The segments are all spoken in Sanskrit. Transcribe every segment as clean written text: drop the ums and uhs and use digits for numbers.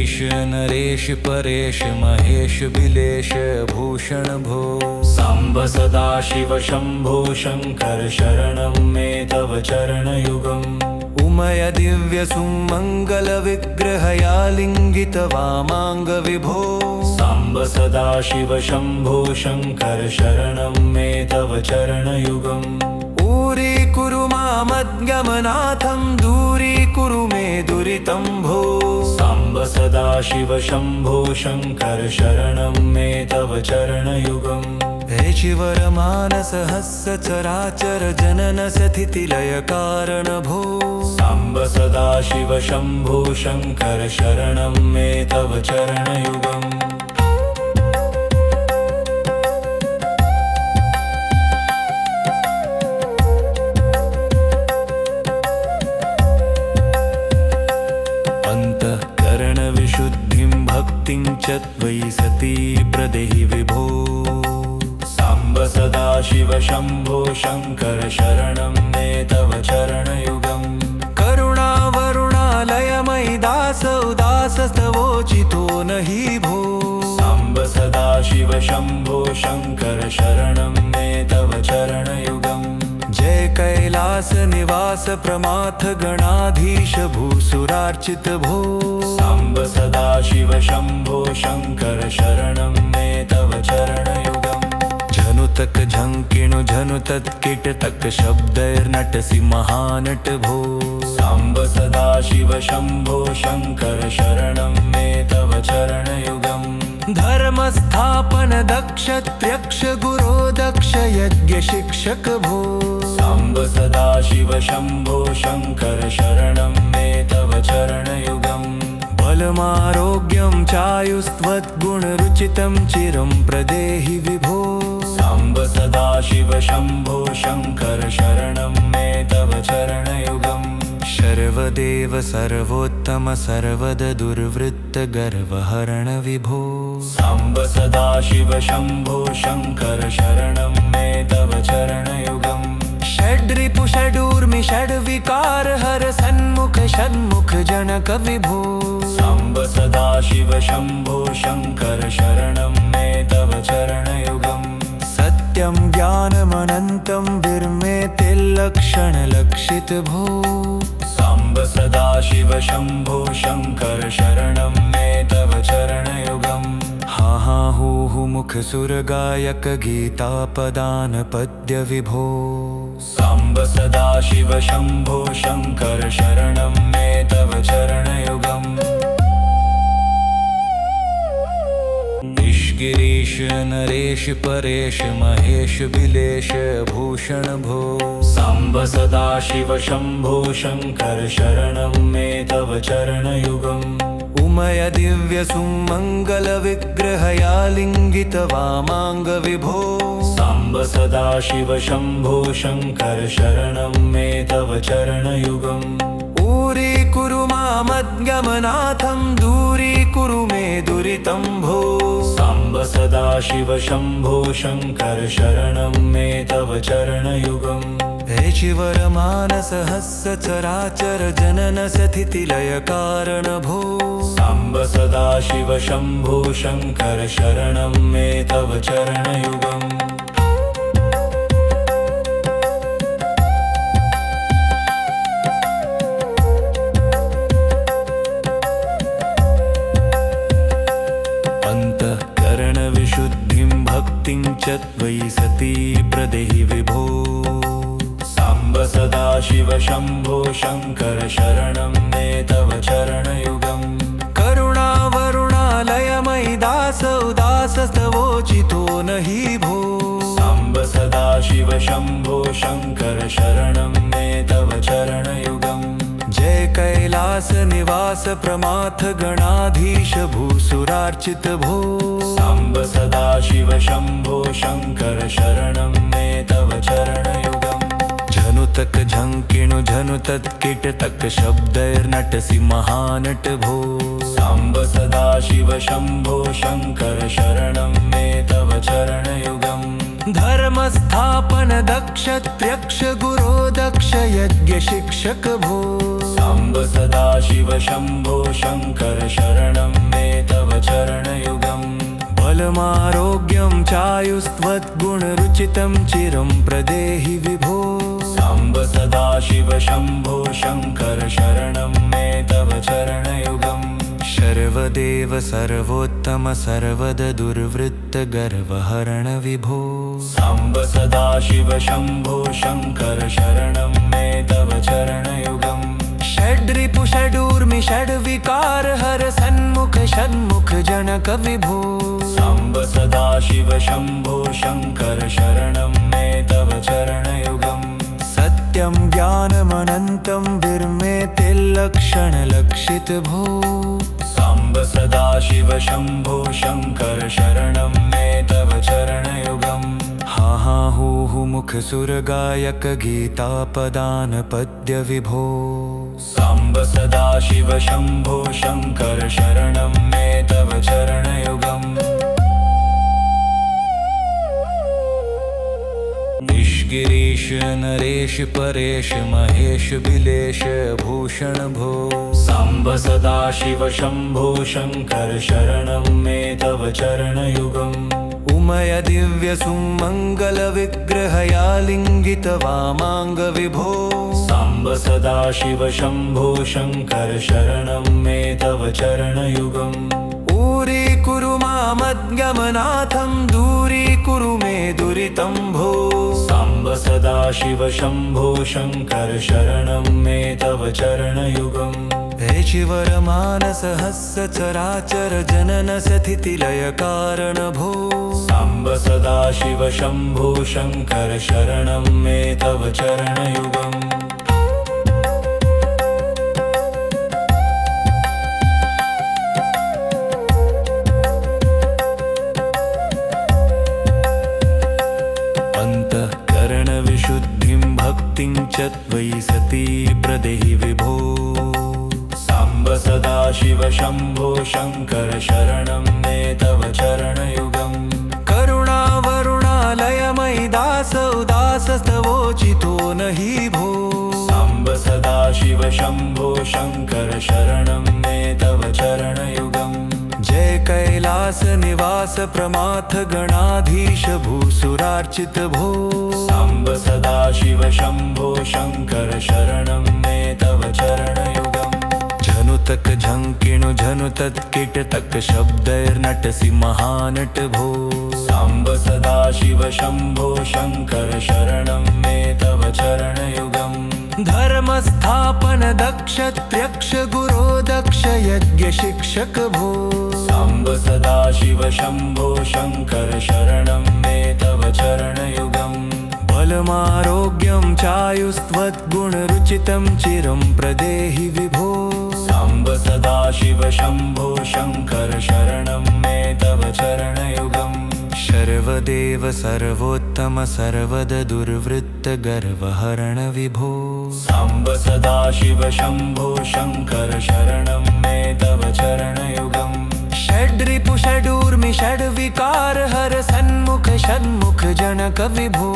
गिरीश नरेश परेश महेश बिलेश भूषण भो। साम्ब सदाशिव शम्भो शङ्कर शरणं मे तव चरणयुगम्। उमय दिव्य सुमंगल विग्रहया लिंगित वामांग विभो। साम्ब सदाशिव शम्भो शङ्कर शरणं मे तव चरणयुगम्। दूरीकुरु मामद्गमनाथं दूरीकुरु मे दुरितं भो। साम्ब सदाशिव शम्भो शङ्कर शरणं मे तव चरणयुगम्। हे शिवरमानस हस्य चराचर जनन स्थितिलय कारण भो। साम्ब सदाशिव शम्भो शङ्कर शरणं मे तव चरणयुगम्। अंतःकरणविशुद्धिं भक्तिं च त्वयि सती प्रदेहि विभो। साम्ब सदाशिव शम्भो शङ्कर शरणं मे तव चरणयुगम्। करुणावरुणालयमयि दासोदासस्तवोचितो नहि भो। साम्ब सदाशिव शम्भो शङ्कर शरणं मे तव चरणयुगम्। जय कैलास निवास प्रमाथ गणाधीश भूसुरार्चित भो। साम्ब सदाशिव शम्भो शङ्कर शरणं मे तव चरणयुगम्। झनुतक झंकिणु झनुतत् कीटतक शब्दैर्नटसि महानट भो। साम्ब सदाशिव शम्भो शङ्कर शरणं मे तव चरणयुगम्। धर्मस्थापन दक्ष त्र्यक्ष गुरो दक्ष यज्ञ शिक्षक भो। साम्ब सदाशिव शम्भो शङ्कर शरणं मे तव चरणयुगम्। बलमारोग्यं चायुस्त्वद्गुणरुचितं चिरं प्रदेहि विभो। साम्ब सदाशिव शम्भो शङ्कर शरणं मे तव चरणयुगम्। सर्वदेव सर्वोत्तम सर्वद दुर्वृत्त गर्वहरण विभो। साम्ब सदाशिव शम्भो शङ्कर शरणं मे तव चरणयुगम्। षड्रिपु षडूर्मि षड्विकार हर सन्मुख षण्मुख जनक विभो। साम्ब सदाशिव शम्भो शङ्कर शरणं मे तव चरणयुगम्। सत्यं ज्ञानमनन्तं विर्मेते लक्षणलक्षित भो। साम्ब सदाशिव शम्भो शङ्कर शरणं मे तव चरणयुगम्। हा हा हूहु मुख सुर गायक गीता पदान पद्य विभो। साम्ब सदाशिव शम्भो शङ्कर शरणं मे तव चरणयुगम्। गिरीश नरेश परेश महेश बिलेश भूषण भो। साम्ब सदाशिव शम्भो शङ्कर शरणं मे तव चरणयुगम्। उमय दिव्य सुमंगल विग्रहया लिंगित वामांग विभो। साम्ब सदाशिव शम्भो शङ्कर शरणं मे तव चरणयुगम्। दूरीकुरु मामद्गमनाथं दूरीकुरु मे दुरितं भो। साम्ब सदाशिव शम्भो शङ्कर शरणं मे तव चरणयुगम्। हे शिवरमानस हस्य चराचर जनन स्थितिलय कारण भो। साम्ब सदाशिव शम्भो शङ्कर शरणं मे तव चरणयुगम्। अंतःकरणविशुद्धिं भक्तिं च त्वयि सती प्रदेहि विभो। साम्ब सदाशिव शम्भो शङ्कर शरणं मे तव चरणयुगम्। करुणावरुणालयमयि दासोदासस्तवोचितो नहि भो। साम्ब सदाशिव शम्भो शङ्कर शरणं मे तव चरणयुगम्। जय कैलास निवास प्रमाथ गणाधीश भूसुरार्चित भो। साम्ब सदाशिव शम्भो शङ्कर शरणं मे तव चरणयुगम्। झनुतक झंकिणु झनुतत् कीटतक शब्दैर्नटसि महानट भो। साम्ब सदाशिव शम्भो शङ्कर शरणं मे तव चरणयुगम्। धर्मस्थापन दक्ष त्र्यक्ष गुरो दक्ष यज्ञ शिक्षक भो। साम्ब साम्ब सदाशिव शम्भो शङ्कर शरणं मे तव चरणयुगम् बलमारोग्यं चायुस्त्वद्गुणरुचितं चिरं प्रदेहि विभो साम्ब सदाशिव शम्भो शङ्कर शरणं मे तव चरणयुगम् सर्वदेव सर्वोत्तम सर्वद दुर्वृत्त गर्वहरण विभो साम्ब सदाशिव शम्भो शङ्कर शरणं मे तव चरणयुगम् षड्रिपु षडूर्मि षड्विकार हर सन्मुख षण्मुख जनक विभो साम्ब सदाशिव शम्भो शङ्कर शरणं मे तव चरणयुगम् सत्यं ज्ञानमनन्तं विर्मेतिर्लक्षणलक्षित भो साम्ब सदाशिव शम्भो शङ्कर शरणं मे तव चरणयुगम् हा हा हू हू मुख सुरगायक गीतापदान पद्य विभो साम्ब सदाशिव शम्भो शङ्कर शरणं मे तव चरणयुगम् गिरीश नरेश परेश महेश बिलेश भूषण भो साम्ब सदाशिव शम्भो शङ्कर शरणं मे तव चरणयुगम् उमय दिव्य सुमङ्गल विग्रहयालिङ्गित वामाङ्ग विभो साम्ब सदाशिव शम्भो शङ्कर शरणं मे तव चरणयुगम् ऊरी कुरु मामद्गमनाथं दूरी कुरु मे दुरितं भो साम्ब सदाशिव शम्भो शङ्कर शरणं मे तव चरणयुगम् हेचिवर मानस हस्य चराचर जनन स्थितिलय कारण भो साम्ब सदाशिव शम्भो शङ्कर शरणं मे तव चरणयुगम् विशुद्धिं भक्तिं च त्वयि सती प्रदेहि विभो साम्ब सदाशिव शम्भो शङ्कर शरणं मे तव चरणयुगम् करुणावरुणालयमयि दासौ दासस्तवोचितो न हि भो साम्ब सदाशिव शम्भो शङ्कर शरणं मे तव चरणयुगम् जय कैलास निवास प्रमाथ गणाधीश भूसुरार्चित भो साम्ब सदाशिव शम्भो शङ्कर शरणं मे तव चरणयुगम् झनुतक झङ्किणु झनुतत् कीटतक शब्दैर्नटसि महानट भो साम्ब सदाशिव शम्भो शङ्कर शरणं मे तव चरणयुगम् धर्मस्थापन दक्ष त्र्यक्ष गुरो दक्ष यज्ञ शिक्षक भो साम्ब सदाशिव शम्भो शङ्कर शरणं मे तव चरणयुगम् बलमारोग्यं चायुस्त्वद्गुणरुचितं चिरं प्रदेहि विभो साम्ब सदाशिव शम्भो शङ्कर शरणं मे तव चरणयुगम् सर्वदेव सर्वोत्तम सर्वद दुर्वृत्त गर्वहरण विभो साम्ब सदाशिव शम्भो शङ्कर शरणं मे तव चरणयुगम् षड्रिपु षडूर्मि षड्विकार हर सन्मुख षण्मुख जनक विभो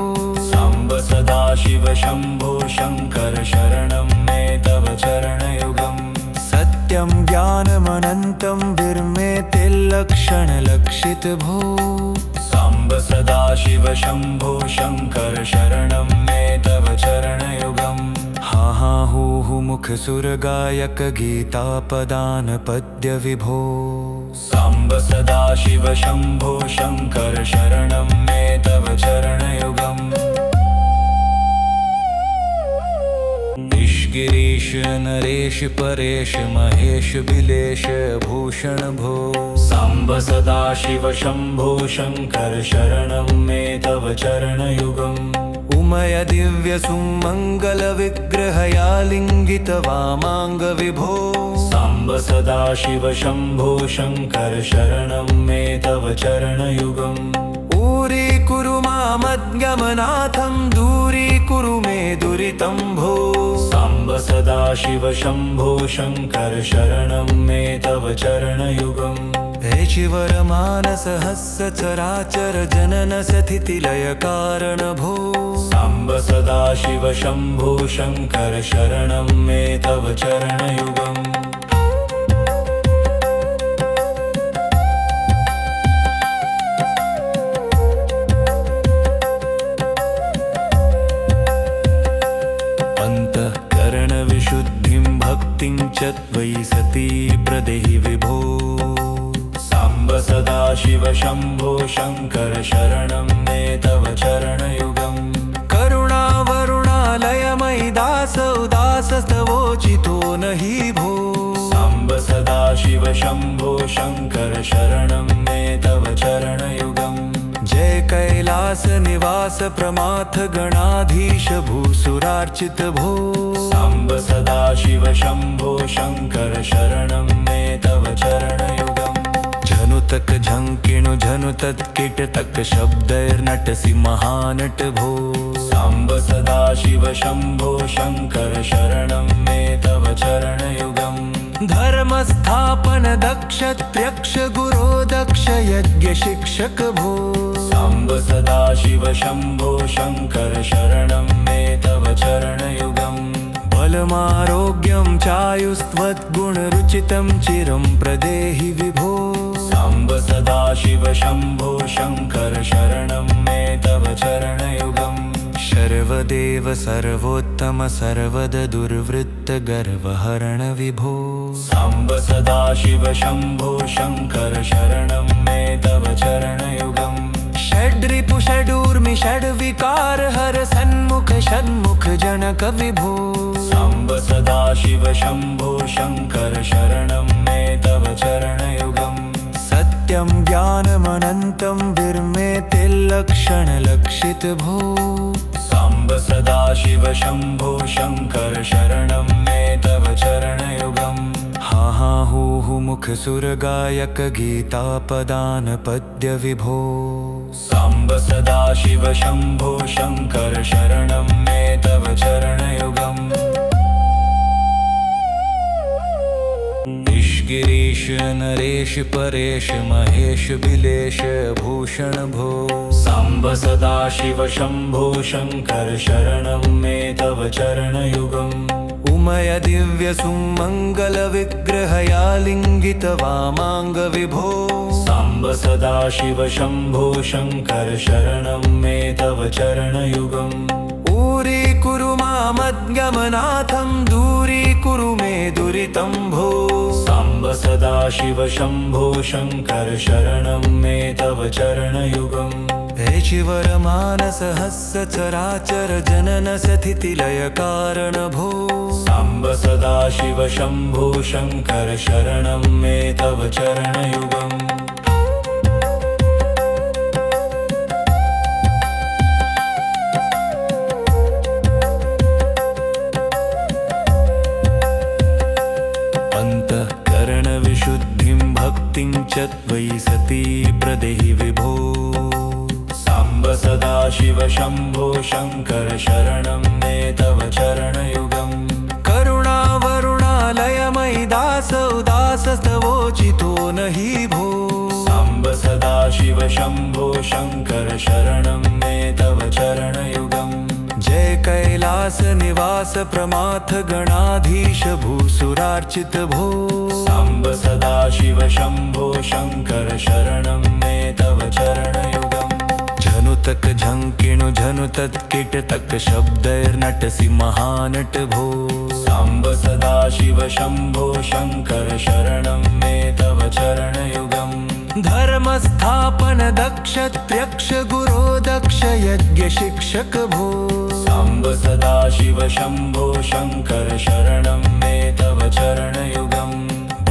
साम्ब सदाशिव शम्भो शङ्कर शरणं मे तव चरणयुगम् सत्यं ज्ञानमनन्तं विर्मेतिर्लक्षणलक्षित भो साम्ब सदाशिव शम्भो शङ्कर शरणं मे तव चरणयुगम् हा हा हू हू मुख सुरगायक गीतापदान पद्य विभो साम्ब सदाशिव शम्भो शङ्कर शरणं मे तव चरणयुगम् गिरीश नरेश परेश महेश बिलेश भूषण भो साम्ब सदाशिव शम्भो शङ्कर शरणं मे तव चरणयुगम् उमय दिव्य सुमङ्गल विग्रहयालिङ्गित वामाङ्ग विभो साम्ब सदाशिव शम्भो शङ्कर शरणं मे तव चरणयुगम् ऊरी कुरु मामद्गमनाथं दूरी कुरु मे दुरितं भो साम्ब सदाशिव शम्भो शङ्कर शरणं मे तव चरणयुगम् ऋषिवरमानसहस्रचराचर जनन स्थितिलय कारण भो साम्ब सदाशिव शम्भो शङ्कर शरणं मे तव चरणयुगम् अंतःकरणविशुद्धिं भक्तिं च त्वयि सती प्रदेहि विभो साम्ब सदाशिव शम्भो शङ्कर शरणं मे तव चरणयुगम् करुणावरुणालयमयि दासौदासस्तवोचितो नहि भो साम्ब सदाशिव शम्भो शङ्कर शरणं मे तव चरणयुगम् जय कैलास निवास प्रमाथ गणाधीश भूसुरार्चित भो साम्ब सदाशिव शम्भो शङ्कर शरणं मे तव चरणयुगम् झनुतक झंकिणु झनुतत् कीटतक शब्दैर्नटसि महानट भो साम्ब सदाशिव शम्भो शङ्कर शरणं मे तव चरणयुगम् धर्मस्थापन दक्ष त्र्यक्ष गुरो दक्ष यज्ञ शिक्षक भो साम्ब सदाशिव शम्भो शङ्कर शरणं मे तव चरणयुगम् बलमारोग्यं चायुस्त्वद्गुणरुचितं चिरं प्रदेहि विभो साम्ब सदाशिव शम्भो शङ्कर शरणं मे तव चरणयुगम् सर्वदेव सर्वोत्तम सर्वद दुर्वृत्त गर्वहरण विभो साम्ब सदाशिव शम्भो शङ्कर शरणं मे तव चरणयुगम् षड्रिपु षडूर्मि षड्विकार हर सन्मुख षण्मुख जनक विभो साम्ब सदाशिव शम्भो शङ्कर शरणं मे तव चरणयुगम् सत्यं ज्ञानमनन्तं विर्मेतिर्लक्षणलक्षित भो साम्ब सदाशिव शम्भो शङ्कर शरणं मे तव चरणयुगम् हा हा हू हू मुख सुर गायक गीतापदान पद्य विभो साम्ब सदाशिव शम्भो शङ्कर शरणं मे तव चरणयुगम् गिरीश नरेश परेश महेश बिलेश भूषण भो साम्ब सदाशिव शम्भो शङ्कर शरणं मे तव चरणयुगम् उमय दिव्य सुमङ्गल विग्रहयालिङ्गित वामाङ्ग विभो साम्ब सदाशिव शम्भो शङ्कर शरणं मे तव चरणयुगम् ऊरीकुरु मामद्गमनाथं दूरीकुरु मे दुरितं भो साम्ब सदाशिव शम्भो शङ्कर शरणं मे तव चरणयुगम् ऋषिवरमानसहस्रचराचर जनन स्थितिलय कारण भो साम्ब सदाशिव शम्भो शङ्कर शरणं मे तव चरणयुगम् अंतःकरणविशुद्धिं भक्तिं च त्वयि सती प्रदेहि विभो साम्ब सदाशिव शम्भो शङ्कर शरणं मे तव चरणयुगम् करुणावरुणालयमयि दासौदासस्तवोचितो नहि भो साम्ब सदाशिव शम्भो शङ्कर शरणं मे तव चरणयुगम् जय कैलास निवास प्रमाथ गणाधीश भूसुरार्चित भो साम्ब सदाशिव शम्भो शङ्कर शरणं मे तव चरणयुगम् झनुतक झंकिणु झनुतत् कीटतक शब्दैर्नटसि महानट भो साम्ब सदाशिव शम्भो शङ्कर शरणं मे तव चरणयुगम् धर्मस्थापन दक्ष त्र्यक्ष गुरो दक्ष यज्ञ शिक्षक भो साम्ब सदाशिव शम्भो शङ्कर शरणं मे तव चरणयुगम्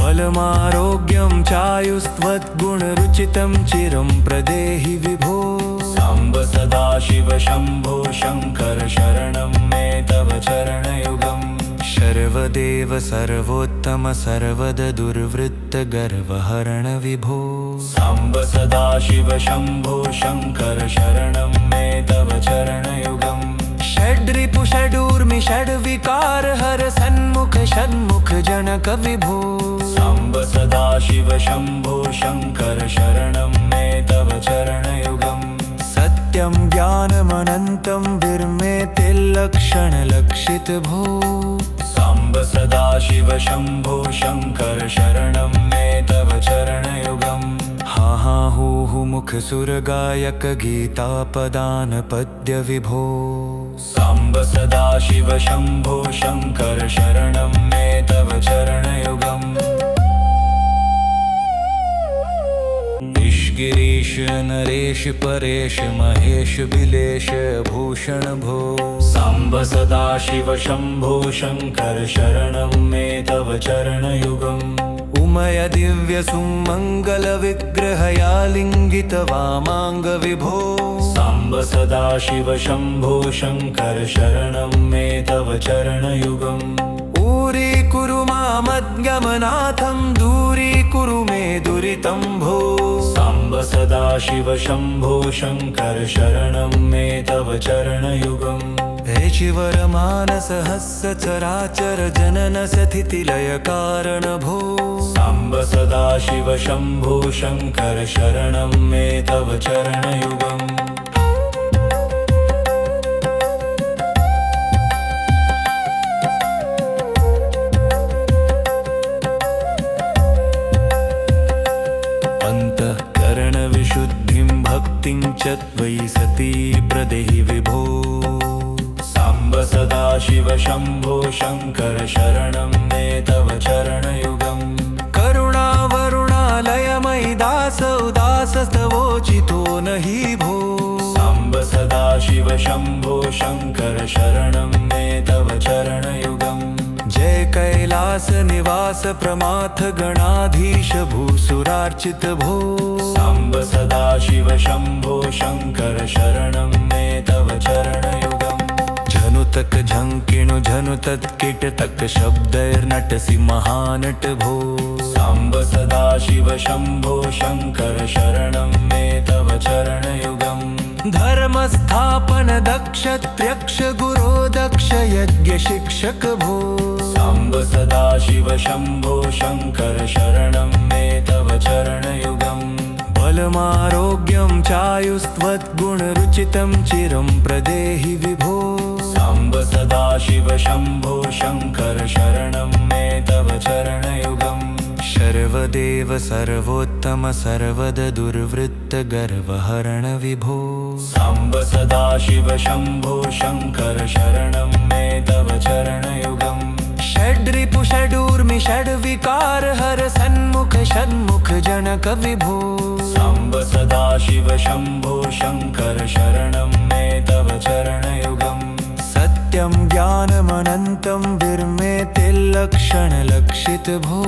बलमारोग्यं चायुस्त्वद्गुणरुचितं चिरं प्रदेहि विभो साम्ब सदाशिव शम्भो शङ्कर शरणं मे तव चरणयुगम् सर्वदेव सर्वोत्तम सर्वद दुर्वृत्त गर्वहरण विभो साम्ब सदाशिव शम्भो शङ्कर शरणं मे तव चरणयुगम् षड्रिपु षडूर्मि षड्विकार हर सन्मुख षण्मुख जनक विभो साम्ब सदाशिव सदाशिव शम्भो शङ्कर शरणं मे तव चरणयुगम् सत्यं ज्ञानमनन्तं विर्मे तिल्लक्षणलक्षित भो साम्ब सदाशिव शम्भो शङ्कर शरणं मे तव चरणयुगम् हा हा हू हू मुख सुरगायक गीतापदान पद्य विभो साम्ब सदाशिव शम्भो शङ्कर शरणं मे तव चरणयुगम् गिरीश नरेश परेश महेश बिलेश भूषण भो साम्ब सदाशिव शम्भो शङ्कर शरणं मे तव चरणयुगम् उमय दिव्य सुमङ्गल विग्रहयालिङ्गित वामाङ्ग विभो साम्ब सदाशिव शम्भो शङ्कर शरणं मे तव चरणयुगम् ऊरीकुरु मामज्ञमनाथं दूरीकुरु मे दुरितं भो साम्ब सदाशिव शम्भो शङ्कर शरणं मे तव चरणयुगम् हे शिवरमानसहस्र चराचर जनन स्थितिलय कारण भो साम्ब सदाशिव शम्भो शङ्कर शरणं मे तव चरणयुगम् विशुद्धिं भक्तिं च त्वयि सती प्रदेहि विभो साम्ब सदाशिव शम्भो शङ्कर शरणं मे तव चरणयुगम् करुणावरुणालयमयि दासोदासस्तवोचितो न हि भो साम्ब सदाशिव शम्भो शङ्कर शरणं मे तव चरणयुगम् जय कैलास निवास प्रमाथ गणाधीश भूसुरार्चित भो साम्ब सदाशिव शम्भो शङ्कर शरणं मे तव चरणयुगम् झनुतक झङ्किणु झनुतत् कीटतक शब्दैर्नटसि महानट भो साम्ब सदाशिव शम्भो शङ्कर शरणं मे तव चरणयुगम् धर्मस्थापन दक्ष त्र्यक्ष गुरो दक्ष यज्ञ शिक्षक भो साम्ब सदाशिव शम्भो शङ्कर शरणं मे तव चरणयुगम् बलमारोग्यं चायुस्त्वद्गुणरुचितं चिरं प्रदेहि विभो साम्ब सदाशिव शम्भो शङ्कर शरणं मे तव चरणयुगम् सर्वदेव सर्वोत्तम सर्वद दुर्वृत्त गर्वहरण विभो साम्ब सदाशिव शम्भो शङ्कर शरणं मे तव चरणयुगम् षड्रिपु षडूर्मि षड्विकार हर सन्मुख षण्मुख जनक विभो साम्ब सदाशिव शम्भो शङ्कर शरणं मे तव चरणयुगम् सत्यं ज्ञानमनन्तं विर्मे तिल्लक्षणलक्षित भो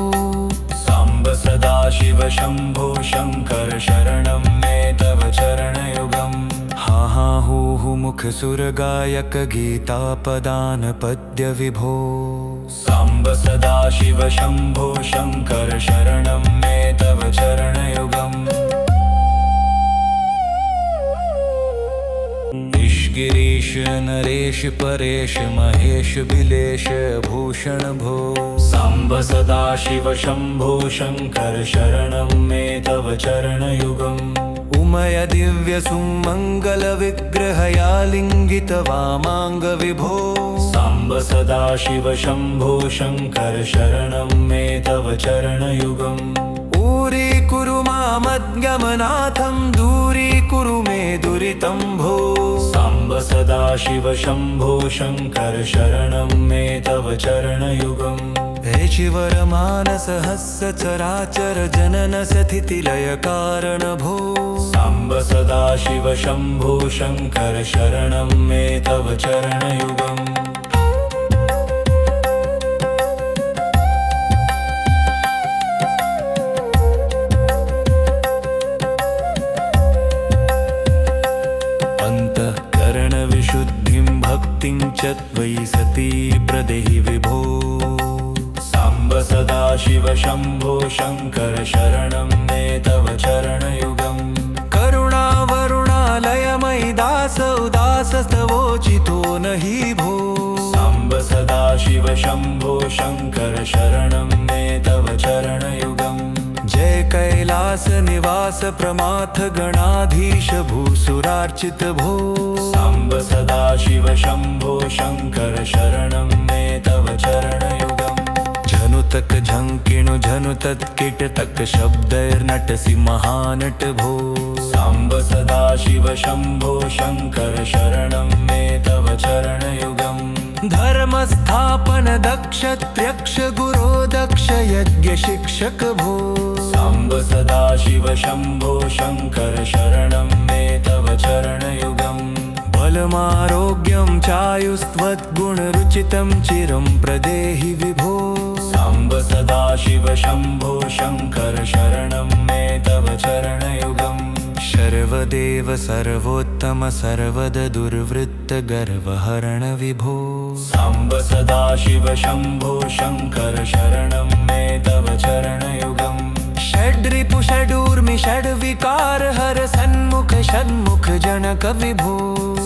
साम्ब सदाशिव शम्भो शङ्कर शरणं मे तव चरणयुगम् हा हा हू हू मुख सुरगायक गीतापदान पद्य विभो साम्ब सदाशिव शम्भो शङ्कर शरणं मे तव चरणयुगम् गिरीश नरेश परेश महेश बिलेश भूषण भो साम्ब सदाशिव शम्भो शङ्कर शरणं मे तव चरणयुगम् उमय दिव्य सुमङ्गल विग्रहयालिङ्गित वामाङ्ग विभो साम्ब सदाशिव शम्भो शङ्कर शरणं मे तव चरणयुगम् ऊरीकुरु मामज्ञमनाथं दूरीकुरु मे दुरितं भो साम्ब सदाशिव शम्भो शङ्कर शरणं मे तव चरणयुगम् हे शिवरमानसहस्र चराचर जनन स्थितिलय कारण भो साम्ब सदाशिव शम्भो शङ्कर शरणं मे तव चरणयुगम् विशुद्धिं भक्तिं च त्वयि सती प्रदेहि विभो साम्ब सदाशिव शम्भो शङ्कर शरणं मे तव चरणयुगम् करुणावरुणालयमयि दासोदासस्तवोचितो न हि भो साम्ब सदाशिव शम्भो शङ्कर शरणं मे तव चरणयुगम् जय कैलास निवास प्रमाथ गणाधीश भूसुरार्चित भो साम्ब सदाशिव शम्भो शङ्कर शरणं मे तव चरणयुगम् झनुतक झंकिणु झनुतत् कीटतक शब्दैर्नटसि महानट भो साम्ब सदाशिव शम्भो शङ्कर शरणं मे तव चरणयुगम् धर्मस्थापन दक्ष त्र्यक्ष गुरो दक्ष यज्ञ शिक्षक भो साम्ब सदाशिव शम्भो शङ्कर शरणं मे तव चरणयुगम् बलमारोग्यं चायुस्त्वद्गुणरुचितं चिरं प्रदेहि विभो साम्ब सदाशिव शम्भो शङ्कर शरणं मे तव चरणयुगम् सर्वदेव सर्वोत्तम सर्वद दुर्वृत्त गर्वहरण विभो साम्ब सदाशिव शम्भो शङ्कर शरणं मे तव चरणयुगम् षड्रिपु षडूर्मि षड्विकार हर सन्मुख षण्मुख जनक विभो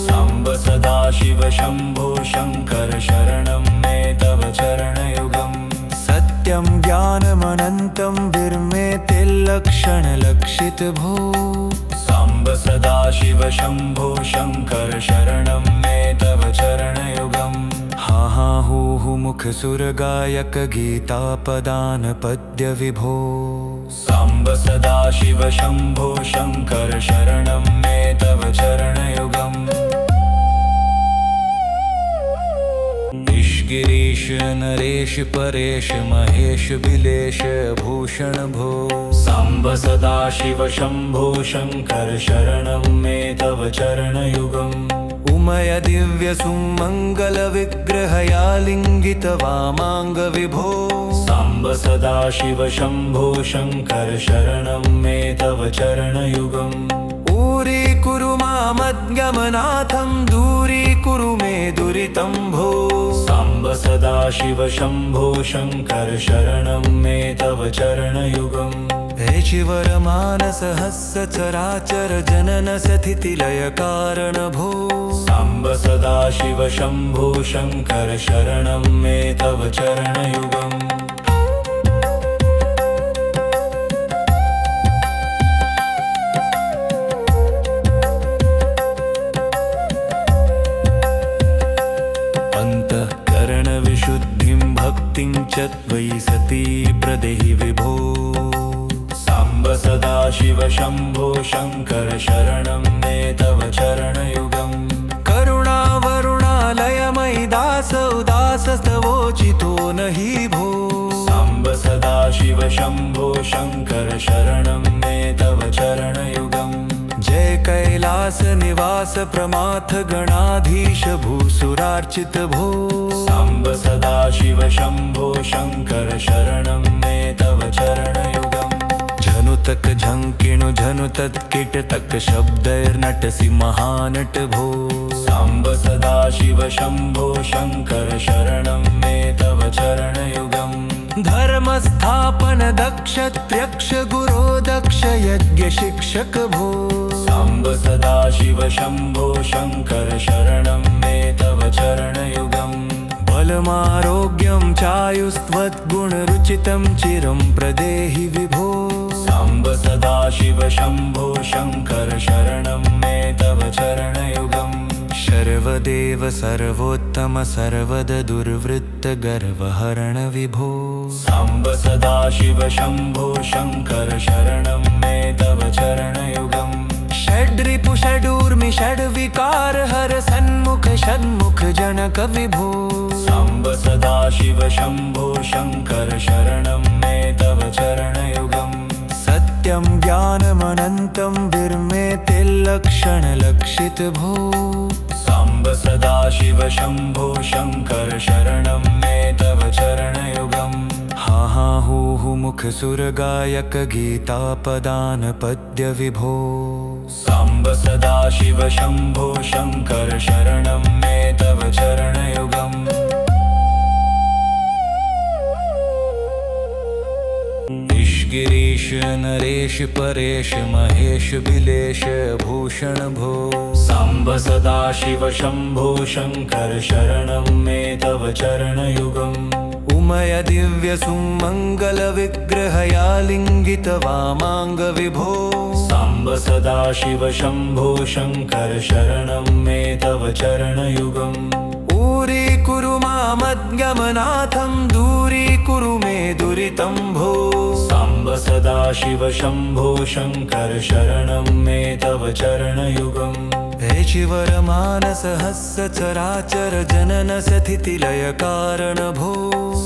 साम्ब सदाशिव शम्भो शङ्कर शरणं मे तव चरणयुगम् सत्यं ज्ञानमनन्तं विर्मेते लक्षणलक्षित भो साम्ब सदाशिव शम्भो शङ्कर शरणं मे तव चरणयुगम् हा हा हूहु मुख सुर गायक गीता पदान पद्य विभो साम्ब सदाशिव शम्भो शङ्कर शरणं मे तव चरणयुगम् गिरीश नरेश परेश महेश बिलेश भूषण भो साम्ब सदाशिव शम्भो शङ्कर शरणं मे तव चरणयुगम् उमय दिव्य सुमंगल विग्रहया लिंगित वामांग विभो साम्ब सदाशिव शम्भो शङ्कर शरणं मे तव चरणयुगम् ऊरी कुरु मामद्गमनाथं दूरी कुरु मे दुरितं भो साम्ब सदाशिव शम्भो शङ्कर शरणं मे तव चरणयुगम् ऋषिवर मानस हस्य चराचर जनन स्थिति लय कारण भो साम्ब सदाशिव शम्भो शङ्कर शरणं मे तव चरणयुगम् विशुद्धिं भक्तिं च त्वयि सती प्रदेहि विभो साम्ब सदाशिव शम्भो शङ्कर शरणं मे तव चरणयुगम् करुणावरुणालयमयि दास उदासस्तवोचितो न हि भो साम्ब सदाशिव शम्भो शङ्कर शरणं मे तव चरणयुगम् जय कैलास निवास प्रमाथ गणाधीश भूसुरार्चित भो साम्ब सदाशिव शम्भो शङ्कर शरणं मे तव चरणयुगम् झनुतक झंकिणु झनुतत् कीटतक शब्दैर्नटसि महानट भो साम्ब सदाशिव शम्भो शङ्कर शरणं मे तव चरणयुगम् धर्मस्थापन दक्ष त्र्यक्ष गुरो दक्ष यज्ञ शिक्षक भो साम्ब सदाशिव शम्भो शङ्कर शरणं मे तव चरणयुगम् बलमारोग्यं चायुस्त्वद्गुणरुचितं चिरं प्रदेहि विभो साम्ब सदाशिव शम्भो शङ्कर शरणं मे तव चरणयुगम् सर्वदेव सर्वोत्तम सर्वद दुर्वृत्त गर्वहरण विभो साम्ब सदाशिव शम्भो शङ्कर शरणं मे तव चरणयुगम् षड्रिपु षडूर्मि षड्विकार हर सन्मुख षण्मुख जनक विभो साम्ब सदाशिव शम्भो शङ्कर शरणं मे तव चरणयुगम् सत्यं ज्ञानमनन्तं विर्मेते लक्षणलक्षित भो साम्ब सदाशिव शम्भो शङ्कर शरणं मे तव चरणयुगम् हा हा हूहु मुख सुर गायक गीता पदान पद्य विभो साम्ब सदाशिव शम्भो शङ्कर शरणं मे तव चरणयुगम् गिरीश नरेश परेश महेश बिलेश भूषण भो साम्ब सदाशिव शम्भो शङ्कर शरणं मे तव चरणयुगम् उमय दिव्य सुमङ्गलविग्रहया लिङ्गितवामाङ्गविभो साम्ब सदाशिव शम्भो शङ्कर शरणं मे तव चरणयुगम् दूरीकुरु मामद्गमनाथं दूरीकुरु मे दुरितं भो साम्ब सदाशिव शम्भो शङ्कर शरणं मे तव चरणयुगम् हे शिवरमानसहस्य चराचर जनन स्थितिलय कारण भो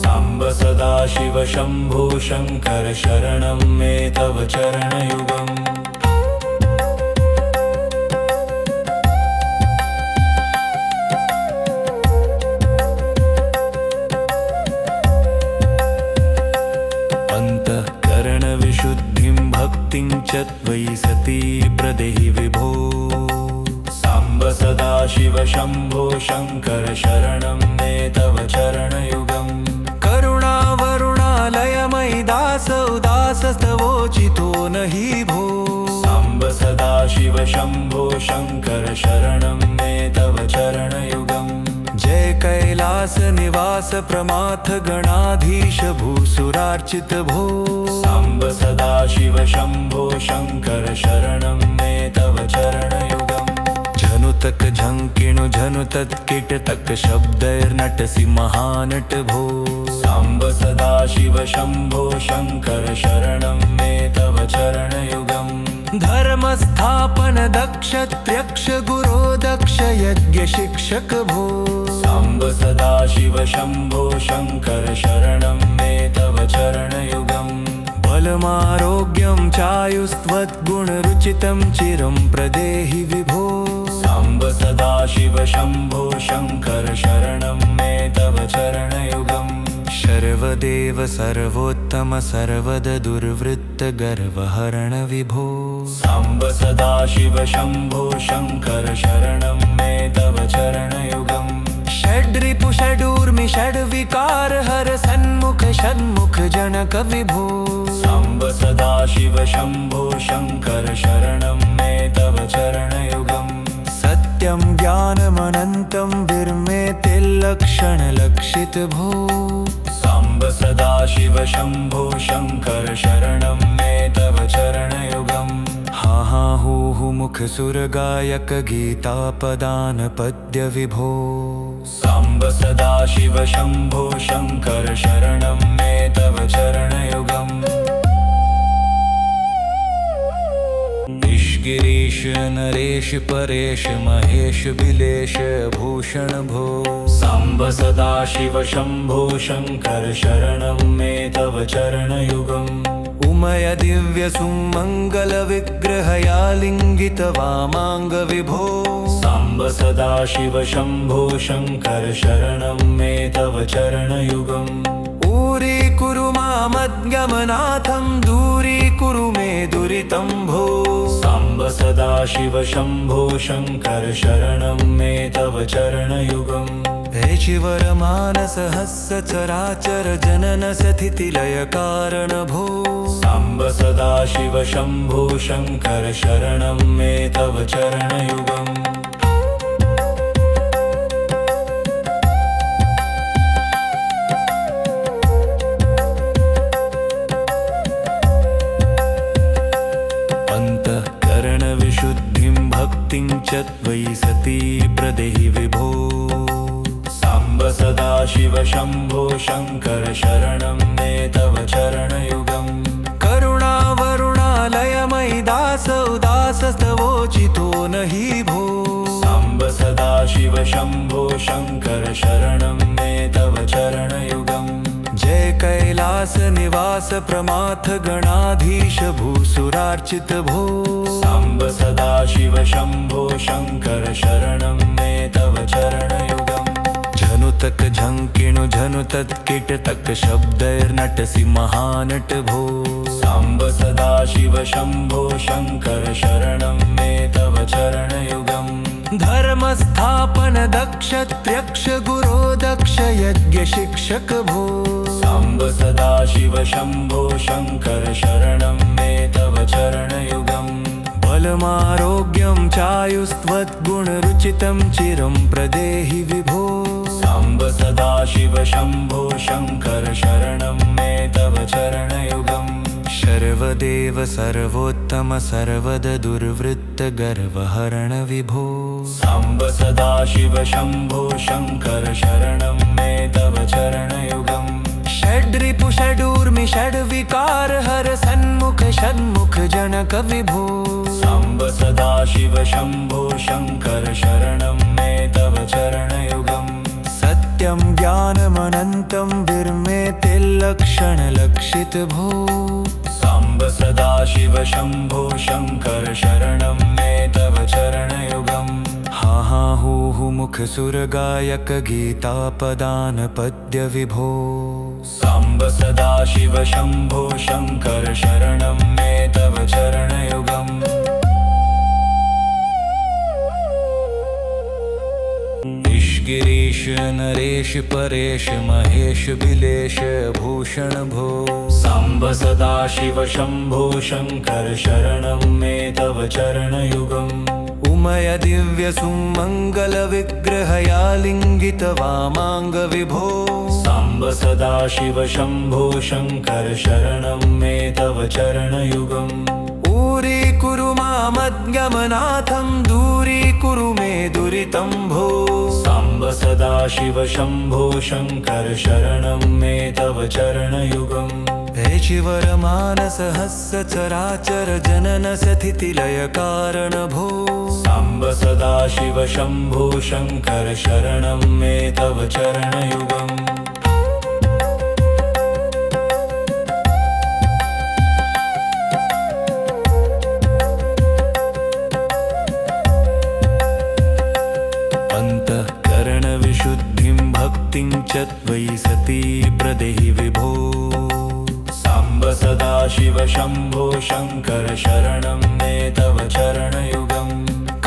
साम्ब सदाशिव शम्भो शङ्कर शरणं मे तव चरणयुगम् अन्तःकरणविशुद्धिं भक्तिं च त्वयि सती प्रदेहि विभो साम्ब सदाशिव शम्भो शङ्कर शरणं मे तव चरणयुगम् करुणावरुणालयमयि दासौ दासस्तवोचितो न हि भो साम्ब सदाशिव शम्भो शङ्कर शरणं मे तव चरणयुगम् जय कैलास निवास प्रमाथ गणाधीश भूसुरार्चित भो साम्ब सदाशिव शम्भो शङ्कर शरणं मे तव चरणयुगम् झनुतक झङ्किणु झनुतत् कीटतक शब्दैर्नटसि महानट भो साम्ब सदाशिव शम्भो शङ्कर शरणं मे तव चरणयुगम् धर्मस्थापन दक्ष त्र्यक्ष गुरो दक्ष यज्ञ शिक्षक भो साम्ब सदाशिव शम्भो शङ्कर शरणं मे तव चरणयुगम् बलमारोग्यं चायुस्त्वद्गुणरुचितं चिरं प्रदेहि विभो साम्ब सदाशिव शम्भो शङ्कर शरणं मे तव चरणयुगम् सर्वदेव सर्वोत्तम सर्वद दुर्वृत्त गर्वहरण विभो साम्ब सदाशिव शम्भो शङ्कर शरणं मे तव चरणयुगम् षड्रिपु षडूर्मि षड्विकार हर सन्मुख षण्मुख जनक विभो साम्ब सदाशिव शम्भो शङ्कर शरणं मे तव चरणयुगम् सत्यं ज्ञानमनन्तं विर्मेतिर्लक्षणलक्षित भो साम्ब सदाशिव शम्भो शङ्कर शरणं मे तव चरणयुगम् हा हा हू हू मुख सुर गायक गीतापदान पद्य विभो साम्ब सदाशिव शम्भो शङ्कर शरणं मे तव चरणयुगम् गिरीश नरेश परेश महेश बिलेश भूषण भो साम्ब सदाशिव शम्भो शङ्कर शरणं मे तव चरणयुगम् उमय दिव्य सुमङ्गलविग्रहया लिङ्गितवामाङ्गविभो साम्ब सदाशिव शम्भो शङ्कर शरणं मे तव चरणयुगम् दूरीकुरु मामद्गमनाथं दूरीकुरु मे दुरितं भो साम्ब सदाशिव शम्भो शङ्कर शरणं मे तव चरणयुगम् हे शिवरमानसहस्य चराचर जनन स्थितिलय कारण भो साम्ब सदाशिव शम्भो शङ्कर शरणं मे तव चरणयुगम् अन्तःकरणविशुद्धिं भक्तिं च त्वयि सती प्रदेहि विभो साम्ब सदाशिव शम्भो शङ्कर शरणं मे तव चरणयुगम् करुणावरुणालयमयि दासौ दासस्तवोचितो न हि भो साम्ब सदाशिव शम्भो शङ्कर शरणं मे तव चरणयुगम् जय कैलास निवास प्रमाथ गणाधीश भूसुरार्चित भो साम्ब सदाशिव शम्भो शङ्कर शरणं मे तव चरणयुगम् झनुतक झङ्किणु झनुतत् कीटतक शब्दैर्नटसि महानट भो साम्ब सदाशिव शम्भो शङ्कर शरणं मे तव चरणयुगम् धर्मस्थापन दक्ष त्र्यक्ष गुरो दक्ष यज्ञ शिक्षक भो साम्ब सदाशिव शम्भो शङ्कर शरणं मे तव चरणयुगम् बलमारोग्यं चायुस्त्वद्गुणरुचितं चिरं प्रदेहि विभो साम्ब सदाशिव शम्भो शङ्कर शरणं मे तव चरणयुगम् सर्वदेव सर्वोत्तम सर्वद दुर्वृत्त गर्वहरण विभो साम्ब सदाशिव शम्भो शङ्कर शरणं मे तव चरणयुगम् षड्रिपु षडूर्मि षड्विकार हर सन्मुख षण्मुख जनक विभो साम्ब सदाशिव शम्भो शङ्कर शरणं मे तव चरणयुगम् सत्यं ज्ञानमनन्तं विर्मेते लक्षणलक्षित भो साम्ब सदाशिव शम्भो शङ्कर शरणं मे तव चरणयुगम् हा हा हू हू मुख सुर गायक गीता पदान पद्य विभो साम्ब सदाशिव शम्भो शङ्कर शरणं मे तव चरणयुगम् गिरीश नरेश परेश महेश बिलेश भूषण भो साम्ब सदाशिव शम्भो शङ्कर शरणं मे तव चरणयुगम् उमय दिव्य सुमङ्गल विग्रहयालिङ्गित वामाङ्ग विभो साम्ब सदाशिव शम्भो शङ्कर शरणं मे तव चरणयुगम् ऊरी कुरु मामद्गमनाथं दूरी कुरु मे दुरितं भो साम्ब सदाशिव शम्भो शङ्कर शरणं मे तव चरणयुगम् हेचिवर मानस हस्य चराचर जनन स्थितिलय कारण भो साम्ब सदाशिव शम्भो शङ्कर शरणं मे तव चरणयुगम् विशुद्धिं भक्तिं च त्वयि सती प्रदेहि विभो साम्ब सदाशिव शम्भो शङ्कर शरणं मे तव चरणयुगम्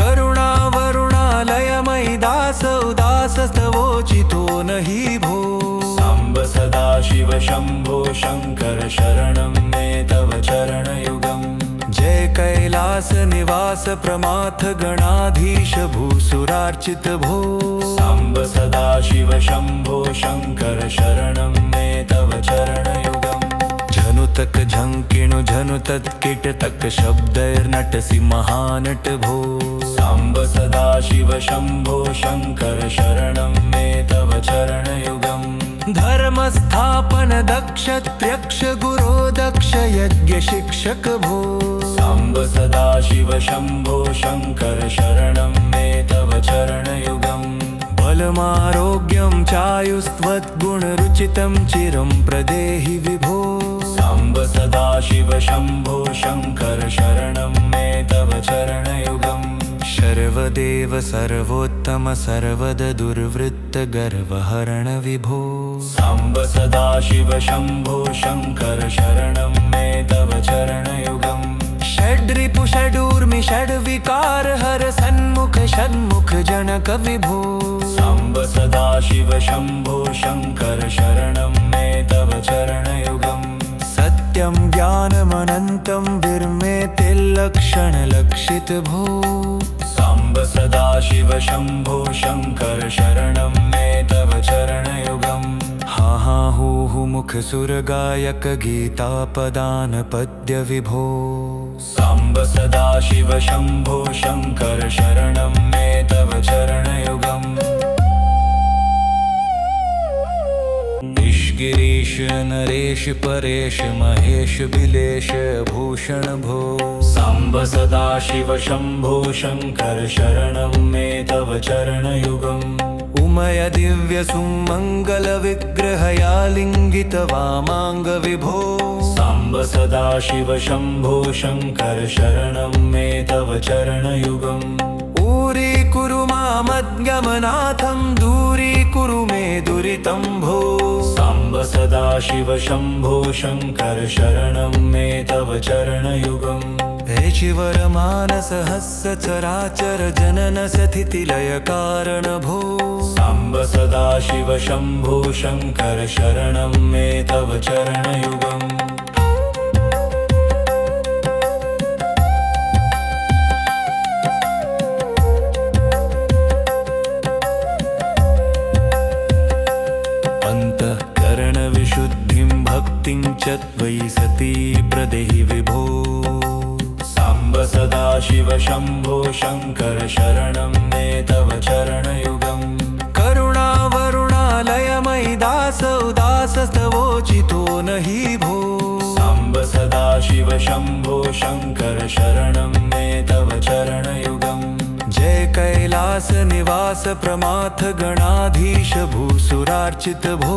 करुणावरुणालयमयि दास उदासस्तवोचितो न हि भो साम्ब सदाशिव शम्भो शङ्कर शरणं मे तव चरणयुगम् जय कैलास निवास प्रमाथ गणाधीश भूसुरार्चित भो साम्ब सदाशिव शम्भो शङ्कर शरणं मे तव चरणयुगम् झनुतक झङ्किणु झनुतत् कीटतक शब्दैर्नटसि महानट भो साम्ब सदाशिव शम्भो शङ्कर शरणं मे तव चरणयुगम् धर्मस्थापन दक्ष त्र्यक्ष गुरो दक्ष यज्ञ शिक्षक भो साम्ब सदाशिव शम्भो शङ्कर शरणं मे तव चरणयुगम् बलमारोग्यं चायुस्त्वद्गुणरुचितं चिरं प्रदेहि विभो साम्ब सदाशिव शम्भो शङ्कर शरणं मे तव चरणयुगम् सर्वदेव सर्वोत्तम सर्वद दुर्वृत्त गर्वहरण विभो साम्ब सदाशिव शम्भो शङ्कर शरणं मे तव चरणयुगम् षड्रिपु षडूर्मि षड्विकार हर सन्मुख षण्मुख जनक विभो साम्ब सदाशिव शम्भो शङ्कर शरणं मे तव चरणयुगम् सत्यं ज्ञानमनन्तं विर्मेते लक्षणलक्षित भो साम्ब सदाशिव शम्भो शङ्कर शरणं मे तव चरणयुगम् हा हा हू हू मुख सुर गायक गीता पदान पद्य विभो साम्ब सदाशिव शम्भो शङ्कर शरणं मे तव चरणयुगम् गिरीश नरेश परेश महेश बिलेश भूषण भो साम्ब सदाशिव शम्भो शङ्कर शरणं मे तव चरणयुगम् उमय दिव्य सुमङ्गल विग्रहयालिङ्गित वामाङ्ग विभो साम्ब सदाशिव शम्भो शङ्कर शरणं मे तव चरणयुगम् ऊरी कुरु मामद्गमनाथं दूरी कुरु मे दुरितं भो साम्ब सदाशिव शम्भो शङ्कर शरणं मे तव चरणयुगम् हेचिवर मानस हस्य चराचर जनन स्थितिलय कारण भो साम्ब सदाशिव शम्भो शङ्कर शरणं मे तव चरणयुगम् च त्वयि सती प्रदेहि विभो साम्ब सदाशिव शम्भो शङ्कर शरणं मे तव चरणयुगम् करुणावरुणालयमयि दासौ दासस्तवोचितो नहि भो साम्ब सदाशिव शम्भो शङ्कर शरणं मे तव चरणयुगम् जय कैलास निवास प्रमाथ गणाधीश भूसुरार्चित भो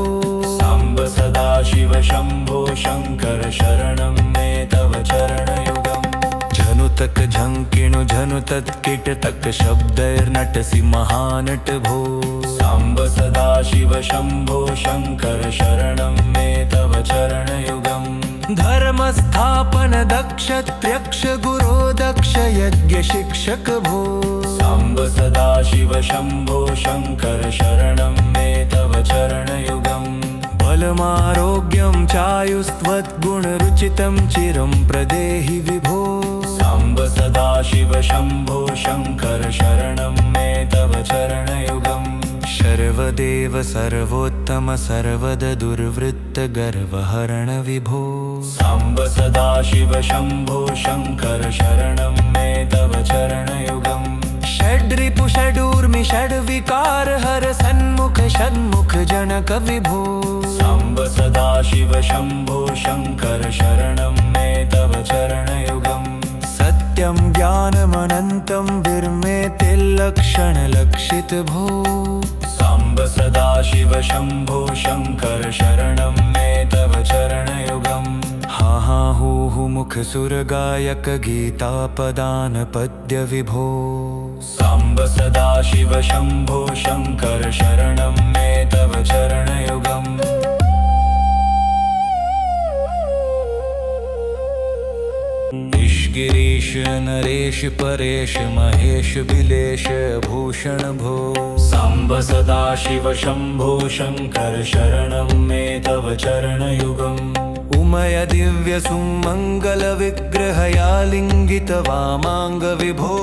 साम्ब सदाशिव शम्भो शङ्कर शरणं मे तव चरणयुगम् झनुतक झंकिणु झनुतत् कीटतक शब्दैर्नटसि महानट भो साम्ब सदाशिव शम्भो शङ्कर शरणं मे तव चरणयुगम् धर्मस्थापन दक्ष त्र्यक्ष गुरो दक्ष यज्ञ शिक्षक भो साम्ब सदाशिव शम्भो शङ्कर शरणं मे तव चरणयुगम् बलमारोग्यं चायुस्त्वद्गुणरुचितं चिरं प्रदेहि विभो साम्ब सदाशिव शम्भो शङ्कर शरणं मे तव चरणयुगम् सर्वदेव सर्वोत्तम सर्वद दुर्वृत्त गर्वहरण विभो साम्ब सदाशिव शम्भो शङ्कर शरणं मे तव चरणयुगम् षड्रिपु षडूर्मि षड्विकार हर सन्मुख षण्मुख जनक विभो साम्ब सदाशिव शम्भो शङ्कर शरणं मे तव चरणयुगम् सत्यं ज्ञानमनन्तं विर्मे तिल्लक्षण लक्षित भो साम्ब सदाशिव शम्भो शङ्कर शरणं मे तव चरणयुगम् हा हा हू हू मुख सुर गायक गीता पदान पद्य विभो साम्ब सदाशिव शम्भो शङ्कर शरणं मे तव चरणयुगम् गिरीश नरेश परेश महेश बिलेश भूषण भो साम्ब सदाशिव शम्भो शङ्कर शरणं मे तव चरणयुगम् उमय दिव्य सुमङ्गल विग्रहयालिङ्गित वामाङ्ग विभो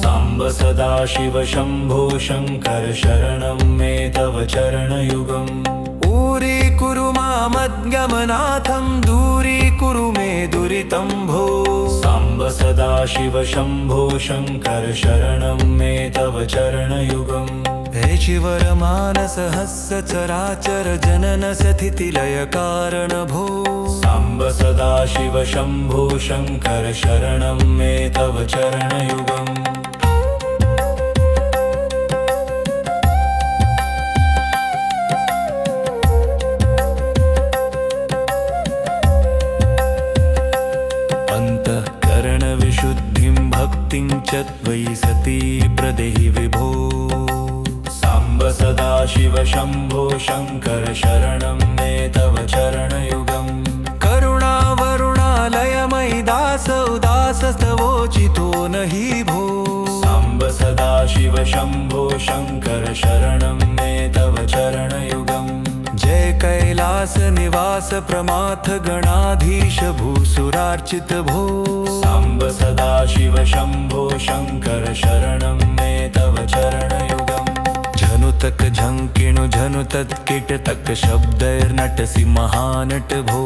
साम्ब सदाशिव शम्भो शङ्कर शरणं मे तव चरणयुगम् ऊरीकुरु मामज्ञमनाथं दूरीकुरु मे दुरितं भो साम्ब सदाशिव शम्भो शङ्कर शरणं मे तव चरणयुगम् हे शिवरमानसहस्र चराचर जनन स्थितिलय कारण भो साम्ब सदाशिव शम्भो शङ्कर शरणं मे तव चरणयुगम् विशुद्धिं भक्तिं च त्वयि सती प्रदेहि विभो साम्ब सदाशिव शम्भो शङ्कर शरणं मे तव चरणयुगम् करुणावरुणालयमयि दासौ दासस्तवोचितो नहि भो साम्ब सदाशिव शम्भो शङ्कर शरणं मे तव चरणयुगम् जय कैलास निवास प्रमाथ गणाधीश भूसुरार्चित भो साम्ब सदाशिव शम्भो शङ्कर शरणं मे तव चरणयुगम् झनुतक झंकिणु झनुतत् कीटतक शब्दैर्नटसि महानट भो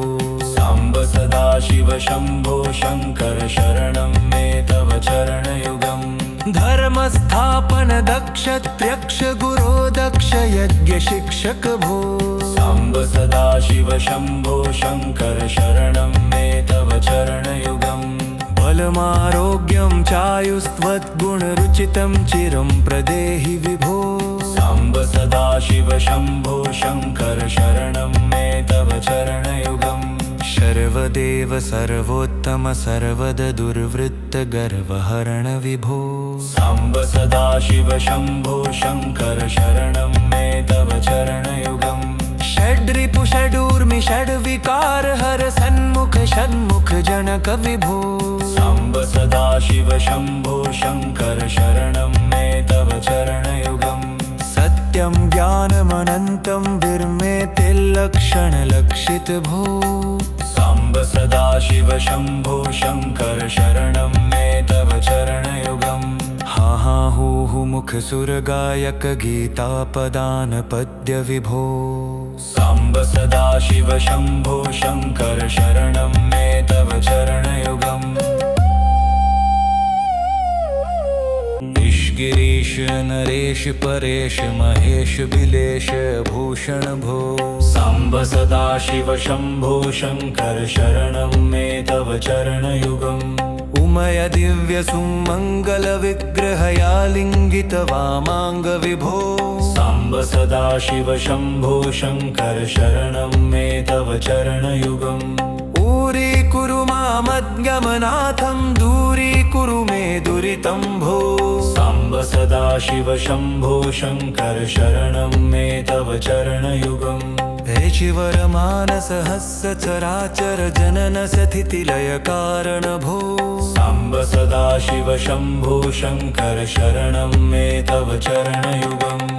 साम्ब सदाशिव शम्भो शङ्कर शरणं मे तव चरणयुगम् धर्मस्थापन दक्ष त्र्यक्ष गुरो दक्ष यज्ञ शिक्षक भो साम्ब सदाशिव शम्भो शङ्कर शरणं मे तव चरणयुगम् बलमारोग्यं चायुस्त्वद्गुणरुचितं चिरं प्रदेहि विभो साम्ब सदाशिव शम्भो शङ्कर शरणं मे तव चरणयुगम् सर्वदेव सर्वोत्तम सर्वद दुर्वृत्त गर्वहरण विभो साम्ब सदाशिव शम्भो शङ्कर शरणं मे तव चरणयुगम् षड्रिपु षडूर्मि षड्विकार हर सन्मुख षण्मुख जनक विभो साम्ब सदाशिव शम्भो शङ्कर शरणं मे तव चरणयुगम् सत्यं ज्ञानमनन्तं विर्मे तिल्लक्षण लक्षित भो साम्ब सदाशिव शम्भो शङ्कर शरणं मे तव चरणयुगम् हा हा हू हू मुख सुर गायक गीता पदान पद्य विभो साम्ब साम्ब सदाशिव शम्भो शङ्कर शरणं मे तव चरणयुगम् गिरीश नरेश परेश महेश बिलेश भूषण भो साम्ब सदाशिव शम्भो शङ्कर शरणं मे तव चरणयुगम् उमय दिव्य सुमङ्गल विग्रहया लिङ्गित वामाङ्ग विभो साम्ब सदाशिव शम्भो शङ्कर शरणं मे तव चरणयुगम् दूरीकुरु मामद्गमनाथं दूरीकुरु मे दुरितं भो साम्ब सदाशिव शम्भो शङ्कर शरणं मे तव चरणयुगम् हे शिवरमानसहस्र चराचर जनन स्थितिलय कारण भो साम्ब सदाशिव शम्भो शङ्कर शरणं मे तव चरणयुगम्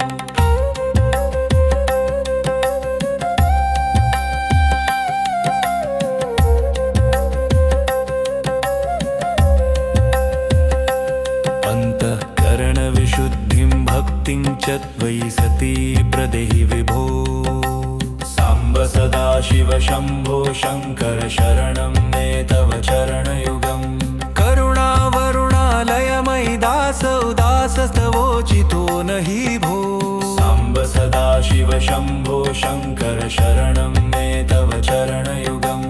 विशुद्धिं भक्तिं च त्वयि सती प्रदेहि विभो साम्ब सदाशिव शम्भो शङ्कर शरणं मे तव चरणयुगम् करुणावरुणालयमयि दास उदासस्तवोचितो न हि भो साम्ब सदाशिव शम्भो शङ्कर शरणं मे तव चरणयुगम्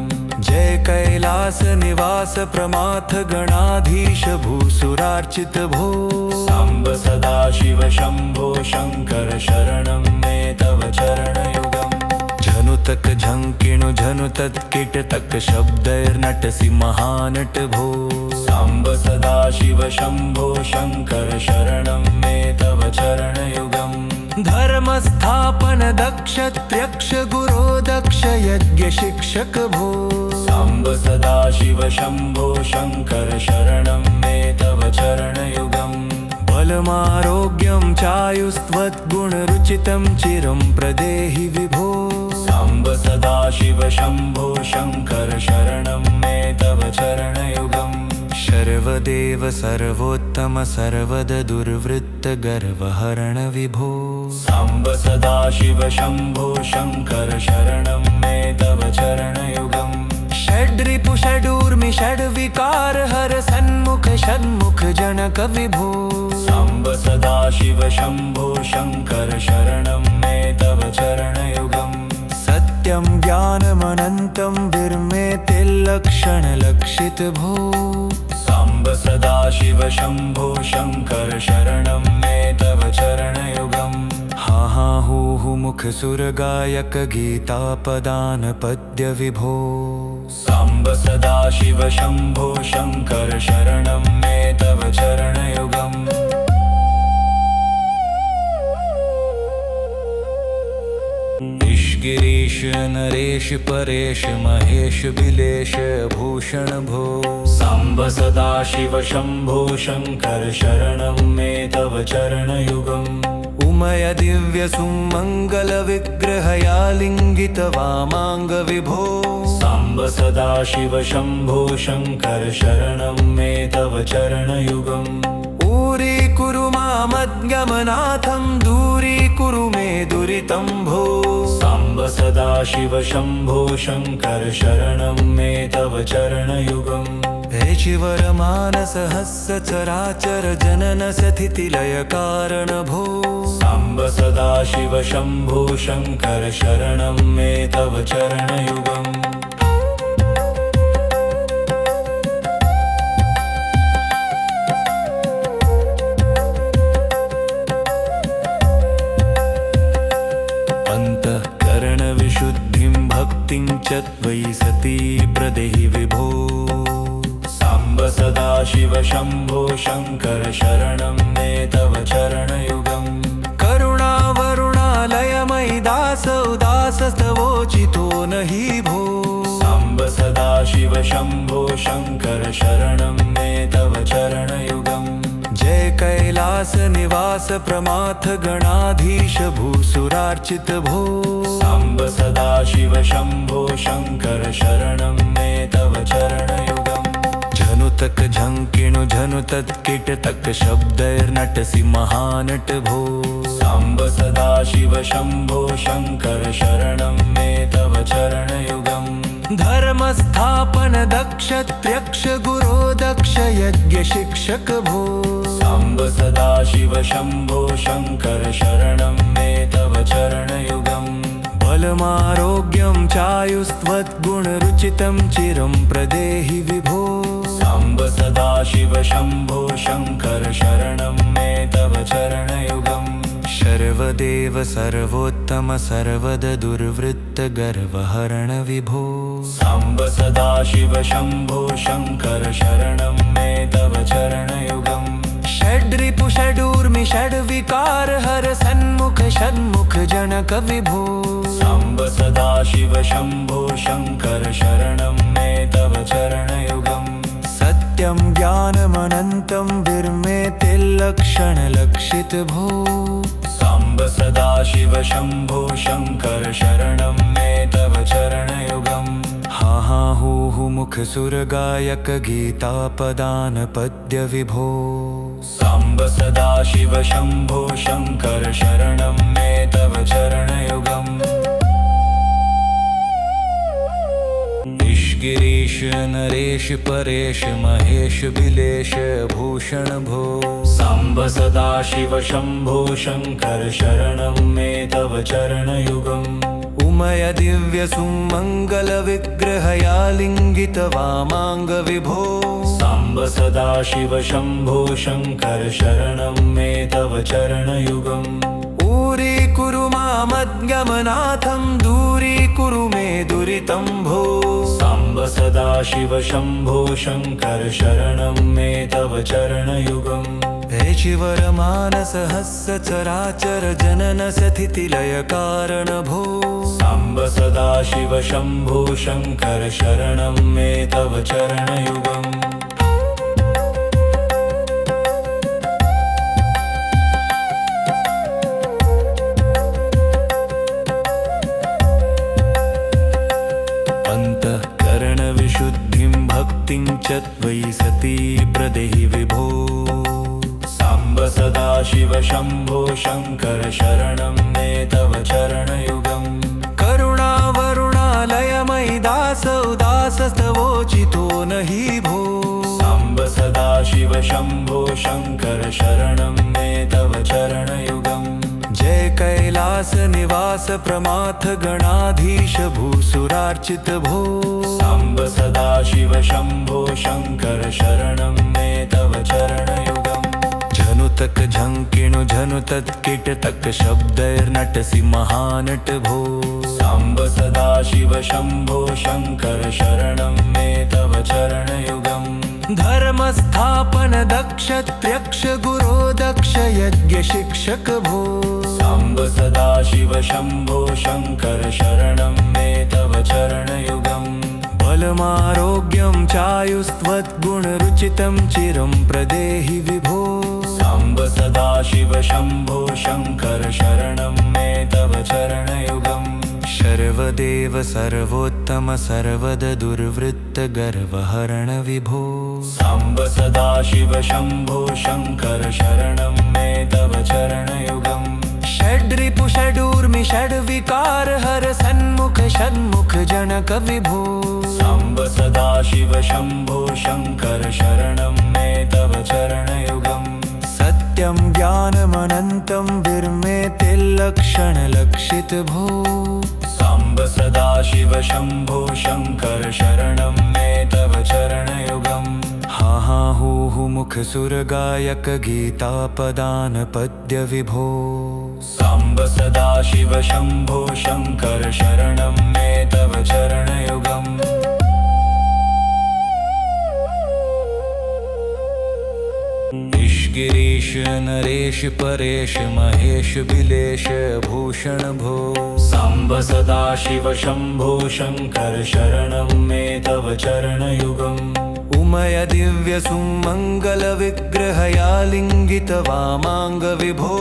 जय कैलास निवास प्रमाथ गणाधीश भूसुरार्चित भो साम्ब सदाशिव शम्भो शङ्कर शरणं मे तव चरणयुगम् झनुतक झङ्किणु झनुतत् कीटतक शब्दैर्नटसि महानट भो साम्ब सदाशिव शम्भो शङ्कर शरणं मे तव चरणयुगम् धर्मस्थापन दक्ष त्र्यक्ष गुरो दक्ष यज्ञ शिक्षक भो साम्ब सदाशिव शम्भो शङ्कर शरणं मे तव चरणयुगम् बलमारोग्यं चायुस्त्वद्गुणरुचितं चिरं प्रदेहि विभो साम्ब सदाशिव शम्भो शङ्कर शरणं मे तव चरणयुगम् सर्वदेव सर्वोत्तम सर्वद दुर्वृत्त गर्वहरण विभो साम्ब सदाशिव शम्भो शङ्कर शरणं मे तव चरणयुगम् षड्रिपु षडूर्मि षड्विकार हर सन्मुख षण्मुख जनक विभो साम्ब सदाशिव शम्भो शङ्कर शरणं मे तव चरणयुगम् सत्यं ज्ञानमनन्तं विर्मेतिर्लक्षणलक्षित भो साम्ब सदाशिव शम्भो शङ्कर शरणं मे तव चरणयुगम् हा हा हू हू मुख सुर गायक गीता पदान पद्य विभो साम्ब सदाशिव शम्भो शङ्कर शरणं मे तव चरणयुगम् गिरीश नरेश परेश महेश बिलेश भूषण भो साम्ब सदाशिव शम्भो शङ्कर शरणं मे तव चरणयुगम् उमय दिव्य सुमङ्गल विग्रहया लिङ्गित वामाङ्ग विभो साम्ब सदाशिव शम्भो शङ्कर शरणं मे तव चरणयुगम् दूरीकुरु मामद्गमनाथं दूरीकुरु मे दुरितं भो साम्ब सदाशिव शम्भो शङ्कर शरणं मे तव चरणयुगम् हे शिवरमानसहस्र चराचर जनन स्थितिलय कारण भो साम्ब सदाशिव शम्भो शङ्कर शरणं मे तव चरणयुगम् विशुद्धिं भक्तिं च त्वयि सती प्रदेहि विभो साम्ब सदाशिव शम्भो शङ्कर शरणं मे तव चरणयुगम् करुणावरुणालयमयि दास उदासस्तवोचितो न हि भो साम्ब सदाशिव शम्भो शङ्कर शरणं मे तव चरणयुगम् जय कैलास निवास प्रमाथ गणाधीश भूसुरार्चित भो साम्ब सदाशिव शम्भो शङ्कर शरणं मे तव चरणयुगम् झनुतक झङ्किणु झनुतत् कीटतक शब्दैर्नटसि महानट भो साम्ब सदाशिव शम्भो शङ्कर शरणं मे तव चरणयुगम् धर्मस्थापन दक्षत्रयक्ष गुरो दक्ष यज्ञ शिक्षक भो साम्ब सदाशिव शम्भो शङ्कर शरणं मे तव चरणयुगम् बलमारोग्यं चायुस्त्वद्गुणरुचितं चिरं प्रदेहि विभो साम्ब सदाशिव शम्भो शङ्कर शरणं मे तव चरणयुगम् सर्वदेव सर्वोत्तम सर्वद दुर्वृत्त गर्वहरण विभो साम्ब सदाशिव शम्भो शङ्कर शरणं मे तव चरणयुगम् षड्रिपु षडूर्मि षड्विकार हर सन्मुख षण्मुख जनक विभो साम्ब सदाशिव शम्भो शङ्कर शरणं मे तव चरणयुगम् सत्यं ज्ञानमनन्तं विर्मेतिर्लक्षण लक्षित भो साम्ब सदाशिव शम्भो शङ्कर शरणं मे तव चरणयुगम् हा हा हूहु मुख सुर गायक गीतापदान पद्य विभो साम्ब सदाशिव शम्भो शङ्कर शरणं मे तव चरणयुगम् गिरीश नरेश परेश महेश बिलेश भूषण भो साम्ब सदाशिव शम्भो शङ्कर शरणं मे तव चरणयुगम् उमय दिव्य सुमङ्गल विग्रहयालिङ्गित वामाङ्ग विभो साम्ब सदाशिव शम्भो शङ्कर शरणं मे तव चरणयुगम् ऊरीकुरु मामद्गमनाथं दूरीकुरु मे दुरितं भो साम्ब सदाशिव शम्भो शङ्कर शरणं मे तव चरणयुगम् ऋचिवर मानस हस्य चराचर जनन स्थिति लय कारण भो साम्ब सदाशिव शम्भो शङ्कर शरणं मे तव चरणयुगम् विशुद्धिं भक्तिं च त्वयि सती प्रदेहि विभो साम्ब सदाशिव शम्भो शङ्कर शरणं मे तव चरणयुगम् करुणावरुणालयमयि दासौ दासस्तवोचितो न हि भो साम्ब सदाशिव शम्भो शङ्कर शरणं मे तव चरणयुगम् जय कैलास निवास प्रमाथ गणाधीश भूसुरार्चित भो साम्ब सदाशिव शम्भो शङ्कर शरणं मे तव चरणयुगम् झनुतक झङ्किणु झनुतत्किटतक शब्दैर्नटसि महानट भो साम्ब सदाशिव शम्भो शङ्कर शरणं मे तव चरणयुगम् धर्मस्थापन दक्षत्रयक्ष गुरो दक्ष यज्ञ शिक्षक भो साम्ब सदाशिव शम्भो शङ्कर शरणं मे तव चरणयुगम् बलमारोग्यं चायुस्त्वद्गुणरुचितं चिरं प्रदेहि विभो साम्ब सदाशिव शम्भो शङ्कर शरणं मे तव चरणयुगम् सर्वदेव सर्वोत्तम सर्वद दुर्वृत्त गर्वहरण विभो साम्ब सदाशिव शम्भो शङ्कर शरणं मे तव चरणयुगम् षड्रिपु षडूर्मि षड्विकार हर सन्मुख षण्मुख जनक विभो साम्ब सदाशिव शम्भो शङ्कर शरणं मे तव चरणयुगम् सत्यं ज्ञानमनन्तं विर्मेतिर्लक्षण लक्षित भो साम्ब सदाशिव शम्भो शङ्कर शरणं मे तव चरणयुगम् हा हा हूहु मुख सुर गायक गीतापदान पद्य विभो साम्ब सदाशिव शम्भो शङ्कर शरणं मे तव चरणयुगम् गिरीश नरेश परेश महेश बिलेश भूषण भो साम्ब सदाशिव शम्भो शङ्कर शरणं मे तव चरणयुगम् उमय दिव्य सुमङ्गल विग्रहयालिङ्गित वामाङ्ग विभो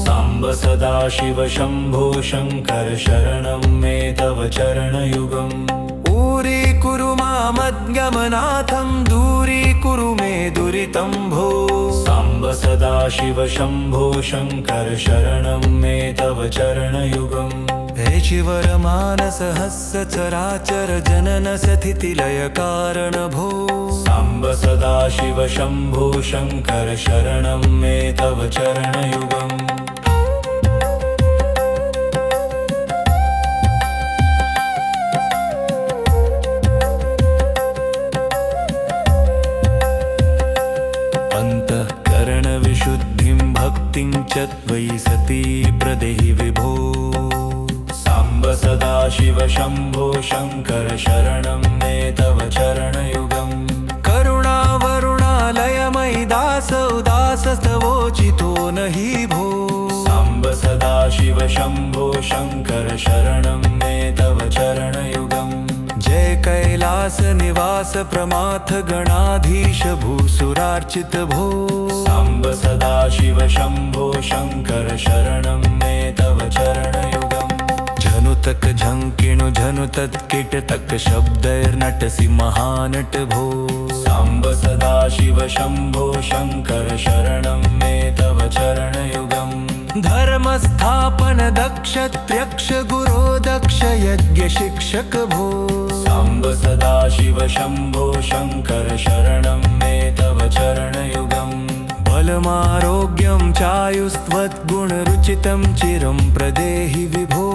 साम्ब सदाशिव शम्भो शङ्कर शरणं मे तव चरणयुगम् ऊरीकुरु मामद्गमनाथं दूरी दूरीकुरु मे दुरितं भो। साम्ब सदाशिव शम्भो शङ्कर शरणं मे तव चरणयुगम्। हे चिवरमानसहस्य चराचर जनन स्थितिलय कारण भो। साम्ब सदाशिव शम्भो शङ्कर शरणं मे तव चरणयुगम्। अन्तःकरणविशुद्धिं भक्तिं च त्वयि सती प्रदेहि विभो। साम्ब सदाशिव शम्भो शङ्कर शरणं मे तव चरणयुगम्। करुणावरुणालयमयि दासौ दासस्तवोचितो न हि भो। साम्ब सदाशिव शम्भो शङ्कर शरणं मे तव चरणयुगम्। जय कैलास निवास प्रमाथ गणाधीश भूसुरार्चित भो। साम्ब सदाशिव शम्भो शङ्कर शरणं मे तव चरणयुगम्। झनुतक झङ्किणु झनुतत् कीटतक शब्दैर्नटसि महानट भो। साम्ब सदाशिव शम्भो शङ्कर शरणं मे तव चरणयुगम्। धर्मस्थापन दक्ष त्र्यक्ष गुरो दक्ष यज्ञ शिक्षक भो। साम्ब सदाशिव शम्भो शङ्कर शरणं मे तव चरणयुगम्। बलमारोग्यं चायुस्त्वद्गुणरुचितं चिरं प्रदेहि विभो।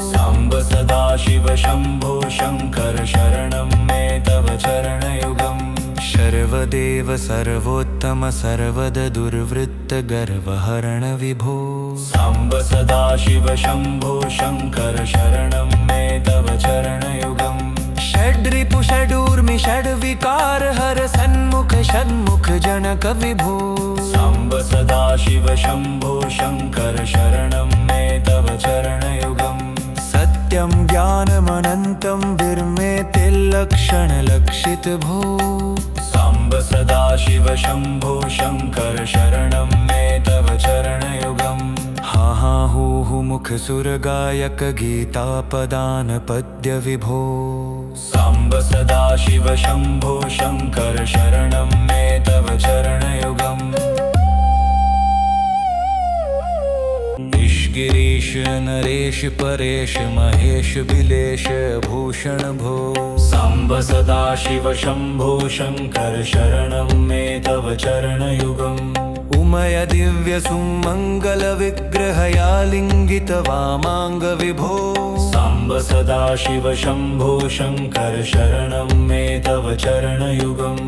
साम्ब सदाशिव शम्भो शङ्कर शरणं मे तव चरणयुगम्। सर्वदेव सर्वोत्तम सर्वद दुर्वृत्त गर्वहरण विभो। साम्ब सदाशिव शम्भो शङ्कर शरणं मे तव चरणयुगम्। षड्रिपु षडूर्मि षड्विकार हर सन्मुख षण्मुख जनक विभो। साम्ब सदाशिव शम्भो शङ्कर शरणं मे तव चरणयुगम्। सत्यं ज्ञानमनन्तं विर्मेतिर्लक्षणलक्षित भो। साम्ब सदाशिव शम्भो शङ्कर शरणं मे तव चरणयुगम्। हा हा हू हू मुख सुरगायक गीतापदान पद्य विभो। साम्ब सदाशिव शम्भो शङ्कर शरणं मे तव चरणयुगम्। गिरीश नरेश परेश महेश बिलेश भूषण भो। साम्ब सदाशिव शम्भो शङ्कर शरणं मे तव चरणयुगम्। उमय दिव्य सुमङ्गल विग्रहयालिङ्गित वामाङ्ग विभो। साम्ब सदाशिव शम्भो शङ्कर शरणं मे तव चरणयुगम्।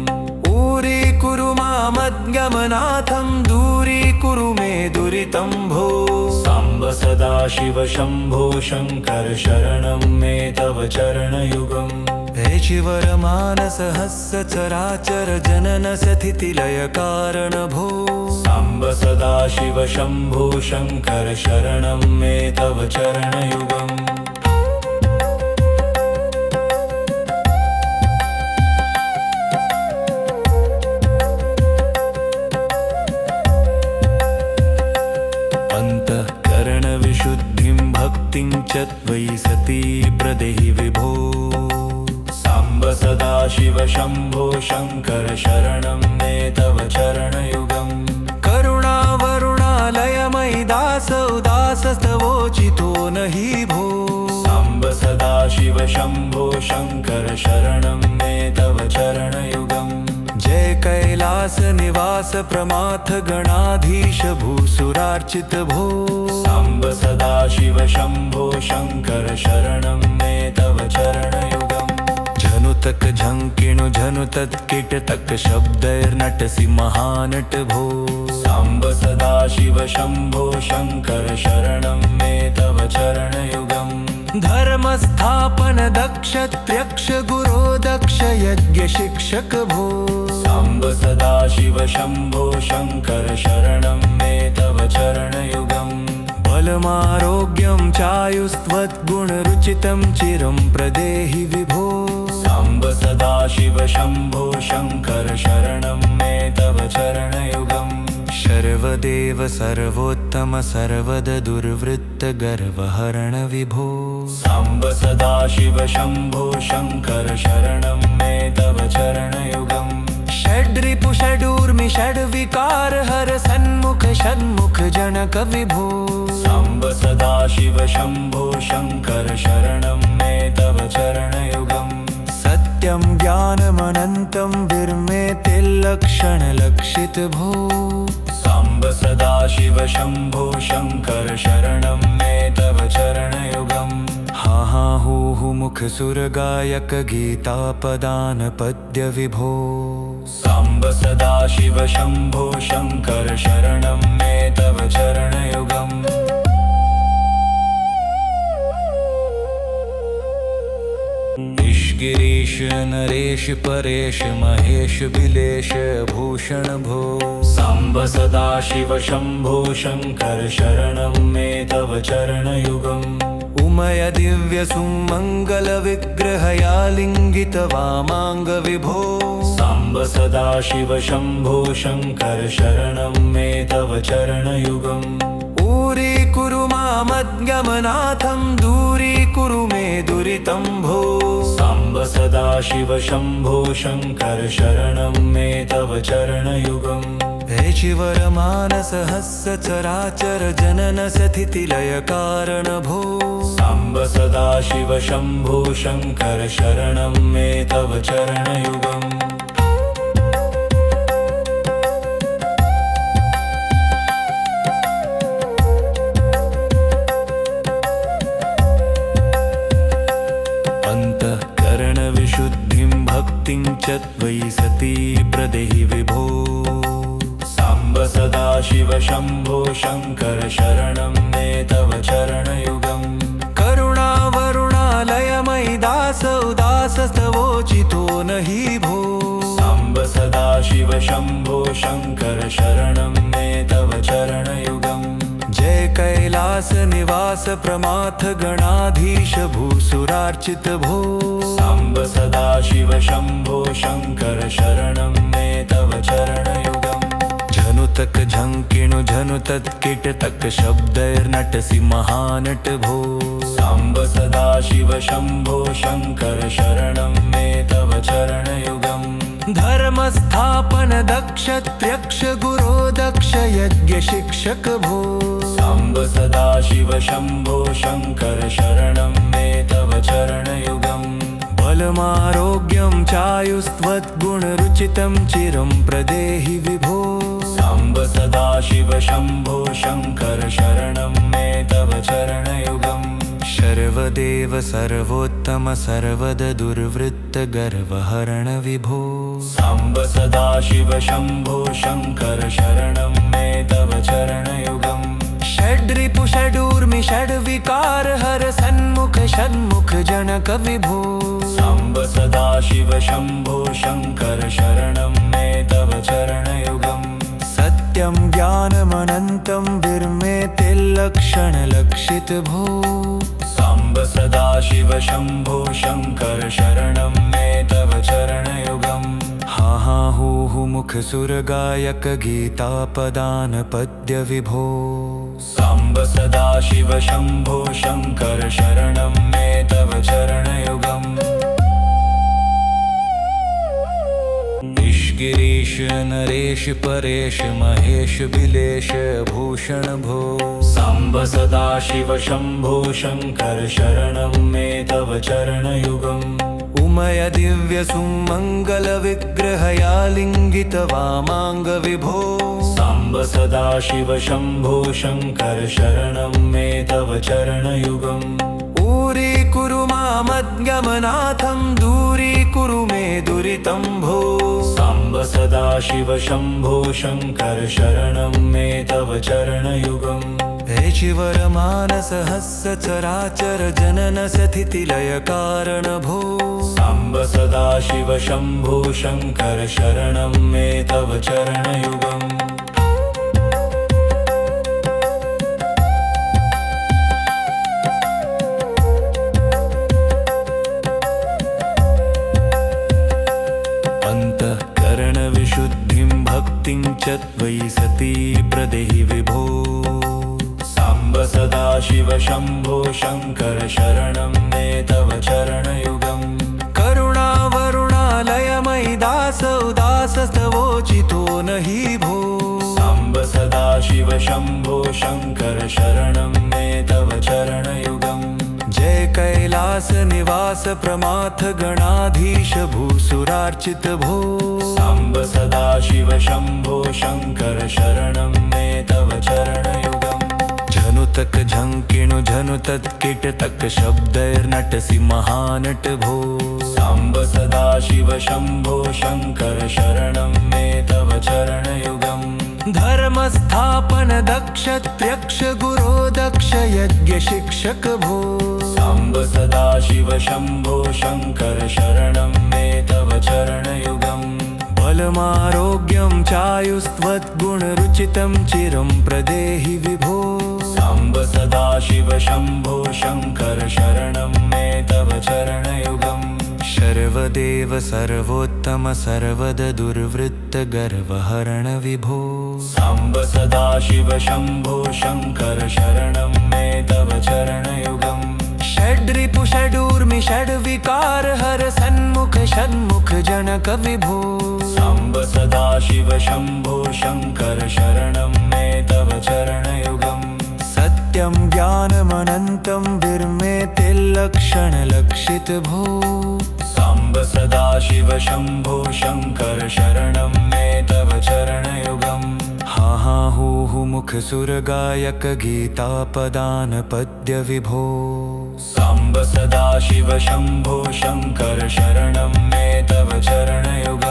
ऊरीकुरु मामज्ञमनाथं दूरीकुरु मे दुरितं भो। साम्ब सदाशिव शम्भो शङ्कर शरणं मे तव चरणयुगम्। हे चिवरमानसहस्य चराचर जनन स्थितिलय कारण भो। साम्ब सदाशिव शम्भो शङ्कर शरणं मे तव चरणयुगम्। अन्तःकरणविशुद्धिं भक्तिं च त्वयि सती प्रदेहि विभो। साम्ब सदाशिव शम्भो शङ्कर शरणं मे तव चरणयुगम्। करुणावरुणालयमयि दासौ दासस्तवोचितो न हि भो। साम्ब सदाशिव शम्भो शङ्कर शरणं मे तव चरणयुगम्। जय कैलास निवास प्रमाथ गणाधीश भूसुरार्चित भो। साम्ब सदाशिव शम्भो शङ्कर शरणं मे तव चरणयुगम्। झनुतक झङ्किणु झनुतत् कीटतक शब्दैर्नटसि महानट भो। साम्ब सदाशिव शम्भो शङ्कर शरणं मे तव चरणयुगम्। धर्मस्थापन दक्ष त्र्यक्ष गुरो दक्ष यज्ञ शिक्षक भो। साम्ब सदाशिव शम्भो शङ्कर शरणं मे तव चरणयुगम्। बलमारोग्यं चायुस्त्वद्गुणरुचितं चिरं प्रदेहि विभो। साम्ब सदाशिव शम्भो शङ्कर शरणं मे तव चरणयुगम्। सर्वदेव सर्वोत्तम सर्वद दुर्वृत्त गर्वहरण विभो। साम्ब सदाशिव शम्भो शङ्कर शरणं मे तव चरणयुगम्। षण्मुख जनक विभो साम्ब सदाशिव शम्भो शङ्कर शरणं मे तव चरणयुगम् सत्यं ज्ञानमनन्तं विर्मे तिल्लक्षणलक्षित भो साम्ब सदाशिव शम्भो शङ्कर शरणं मे तव चरणयुगम् हा हा हूहु मुख सुरगायक गीतापदान पद्य विभो साम्ब सदाशिव शम्भो शङ्कर शरणं मे तव चरणयुगम् गिरीश नरेश परेश महेश बिलेश भूषण भो साम्ब सदाशिव शम्भो शङ्कर शरणं मे तव चरणयुगम् उमय दिव्य सुमङ्गल विग्रहयालिङ्गित वामाङ्ग विभो साम्ब सदाशिव शम्भो शङ्कर शरणं मे तव चरणयुगम् ऊरीकुरु मामद्गमनाथं दूरीकुरु मे दुरितं भो साम्ब सदाशिव शम्भो शङ्कर शरणं मे तव चरणयुगम् चिवर मानस हस्य चराचर जनन स्थितिलय कारण भो साम्ब सदाशिव शम्भो शङ्कर शरणं मे तव चरणयुगम् अन्तःकरणविशुद्धिं भक्तिं च त्वयि सती प्रदेहि विभो साम्ब सदाशिव शम्भो शङ्कर शरणं मे तव चरणयुगम् करुणावरुणालयमयि दासौ दासस्तवोचितो न हि भो साम्ब सदाशिव शम्भो शङ्कर शरणं मे तव चरणयुगम् जय कैलास निवास प्रमाथ गणाधीश भूसुरार्चित भो साम्ब सदाशिव शम्भो शङ्कर शरणं मे तव चरणयुगम् झनुतक झङ्किणु झनुतत्किट तक शब्दैर्नटसि महानट भो साम्ब सदाशिव शम्भो शङ्कर शरणं मे तव चरणयुगम् धर्मस्थापन दक्ष त्र्यक्ष गुरो दक्ष यज्ञ शिक्षक भो साम्ब सदाशिव शम्भो शङ्कर शरणं मे तव चरणयुगम् बलमारोग्यं चायुस्त्वद्गुणरुचितं चिरं प्रदेहि विभो साम्ब सदाशिव शम्भो शङ्कर शरणं मे तव चरणयुगम् सर्वदेव सर्वोत्तम सर्वद दुर्वृत्त गर्वहरण विभो साम्ब सदाशिव शम्भो शङ्कर शरणं मे तव चरणयुगम् षड्रिपु षडूर्मि षड्विकार हर सन्मुख षण्मुख जनक विभो साम्ब सदाशिव शम्भो शङ्कर शरणं मे तव चरणयुगम् सत्यं ज्ञानमनन्तं विर्मे तिल्लक्षणलक्षित भो साम्ब सदाशिव शम्भो शङ्कर शरणं मे तव चरणयुगम् हा हा हूहु मुख सुरगायक गीतापदान पद्य विभो साम्ब सदाशिव शम्भो शङ्कर शरणं मे तव चरणयुगम् गिरीश नरेश परेश महेश बिलेश भूषण भो साम्ब सदाशिव शम्भो शङ्कर शरणं मे तव चरणयुगम् उमय दिव्य सुमङ्गल विग्रहयालिङ्गित वामाङ्ग विभो साम्ब सदाशिव शम्भो शङ्कर शरणं मे तव चरणयुगम् ऊरीकुरु मामद्गमनाथं दूरीकुरु मे दुरितं भो साम्ब सदाशिव शम्भो शङ्कर शरणं मे तव चरणयुगम् चिवर मानस हस्य चराचर जनन स्थितिलय कारण भो साम्ब सदाशिव शम्भो शङ्कर शरणं मे तव चरणयुगम् अन्तःकरणविशुद्धिं भक्तिं च त्वयि सती प्रदेहि विभो साम्ब सदाशिव शम्भो शङ्कर शरणं मे तव चरणयुगम् करुणावरुणालयमयि दासौ दासस्तवोचितो न हि भो साम्ब सदाशिव शम्भो शङ्कर शरणं मे तव चरणयुगम् जय कैलास निवास प्रमाथ गणाधीश भूसुरार्चित भो साम्ब सदाशिव शम्भो शङ्कर शरणं मे तव चरणयुगम् झनुतक झङ्किणु झनुतत् कीटतक शब्दैर्नटसि महानट भो साम्ब सदाशिव शम्भो शङ्कर शरणं मे तव चरणयुगम् धर्मस्थापन दक्ष त्र्यक्ष गुरो दक्ष यज्ञ शिक्षक भो साम्ब सदाशिव शम्भो शङ्कर शरणं मे तव चरणयुगम् बलमारोग्यं चायुस्त्वद्गुणरुचितं चिरं प्रदेहि विभो साम्ब सदाशिव शम्भो शङ्कर शरणं मे तव चरणयुगम् सर्वदेव सर्वोत्तम सर्वद दुर्वृत्त गर्वहरण विभो साम्ब सदाशिव शम्भो शङ्कर शरणं मे तव चरणयुगम् षड्रिपु षडूर्मि षड्विकार हर सन्मुख षण्मुख जनक विभो साम्ब सदाशिव शम्भो शङ्कर शरणं मे तव चरणयुगम् सत्यं ज्ञानमनन्तं विर्मेतिर्लक्षणलक्षित भो साम्ब सदाशिव शम्भो शङ्कर शरणं मे तव चरणयुगम् हा हा हू हू मुख सुर गायक गीतापदान पद्य विभो साम्ब सदाशिव शम्भो शङ्कर शरणं मे तव चरणयुगम्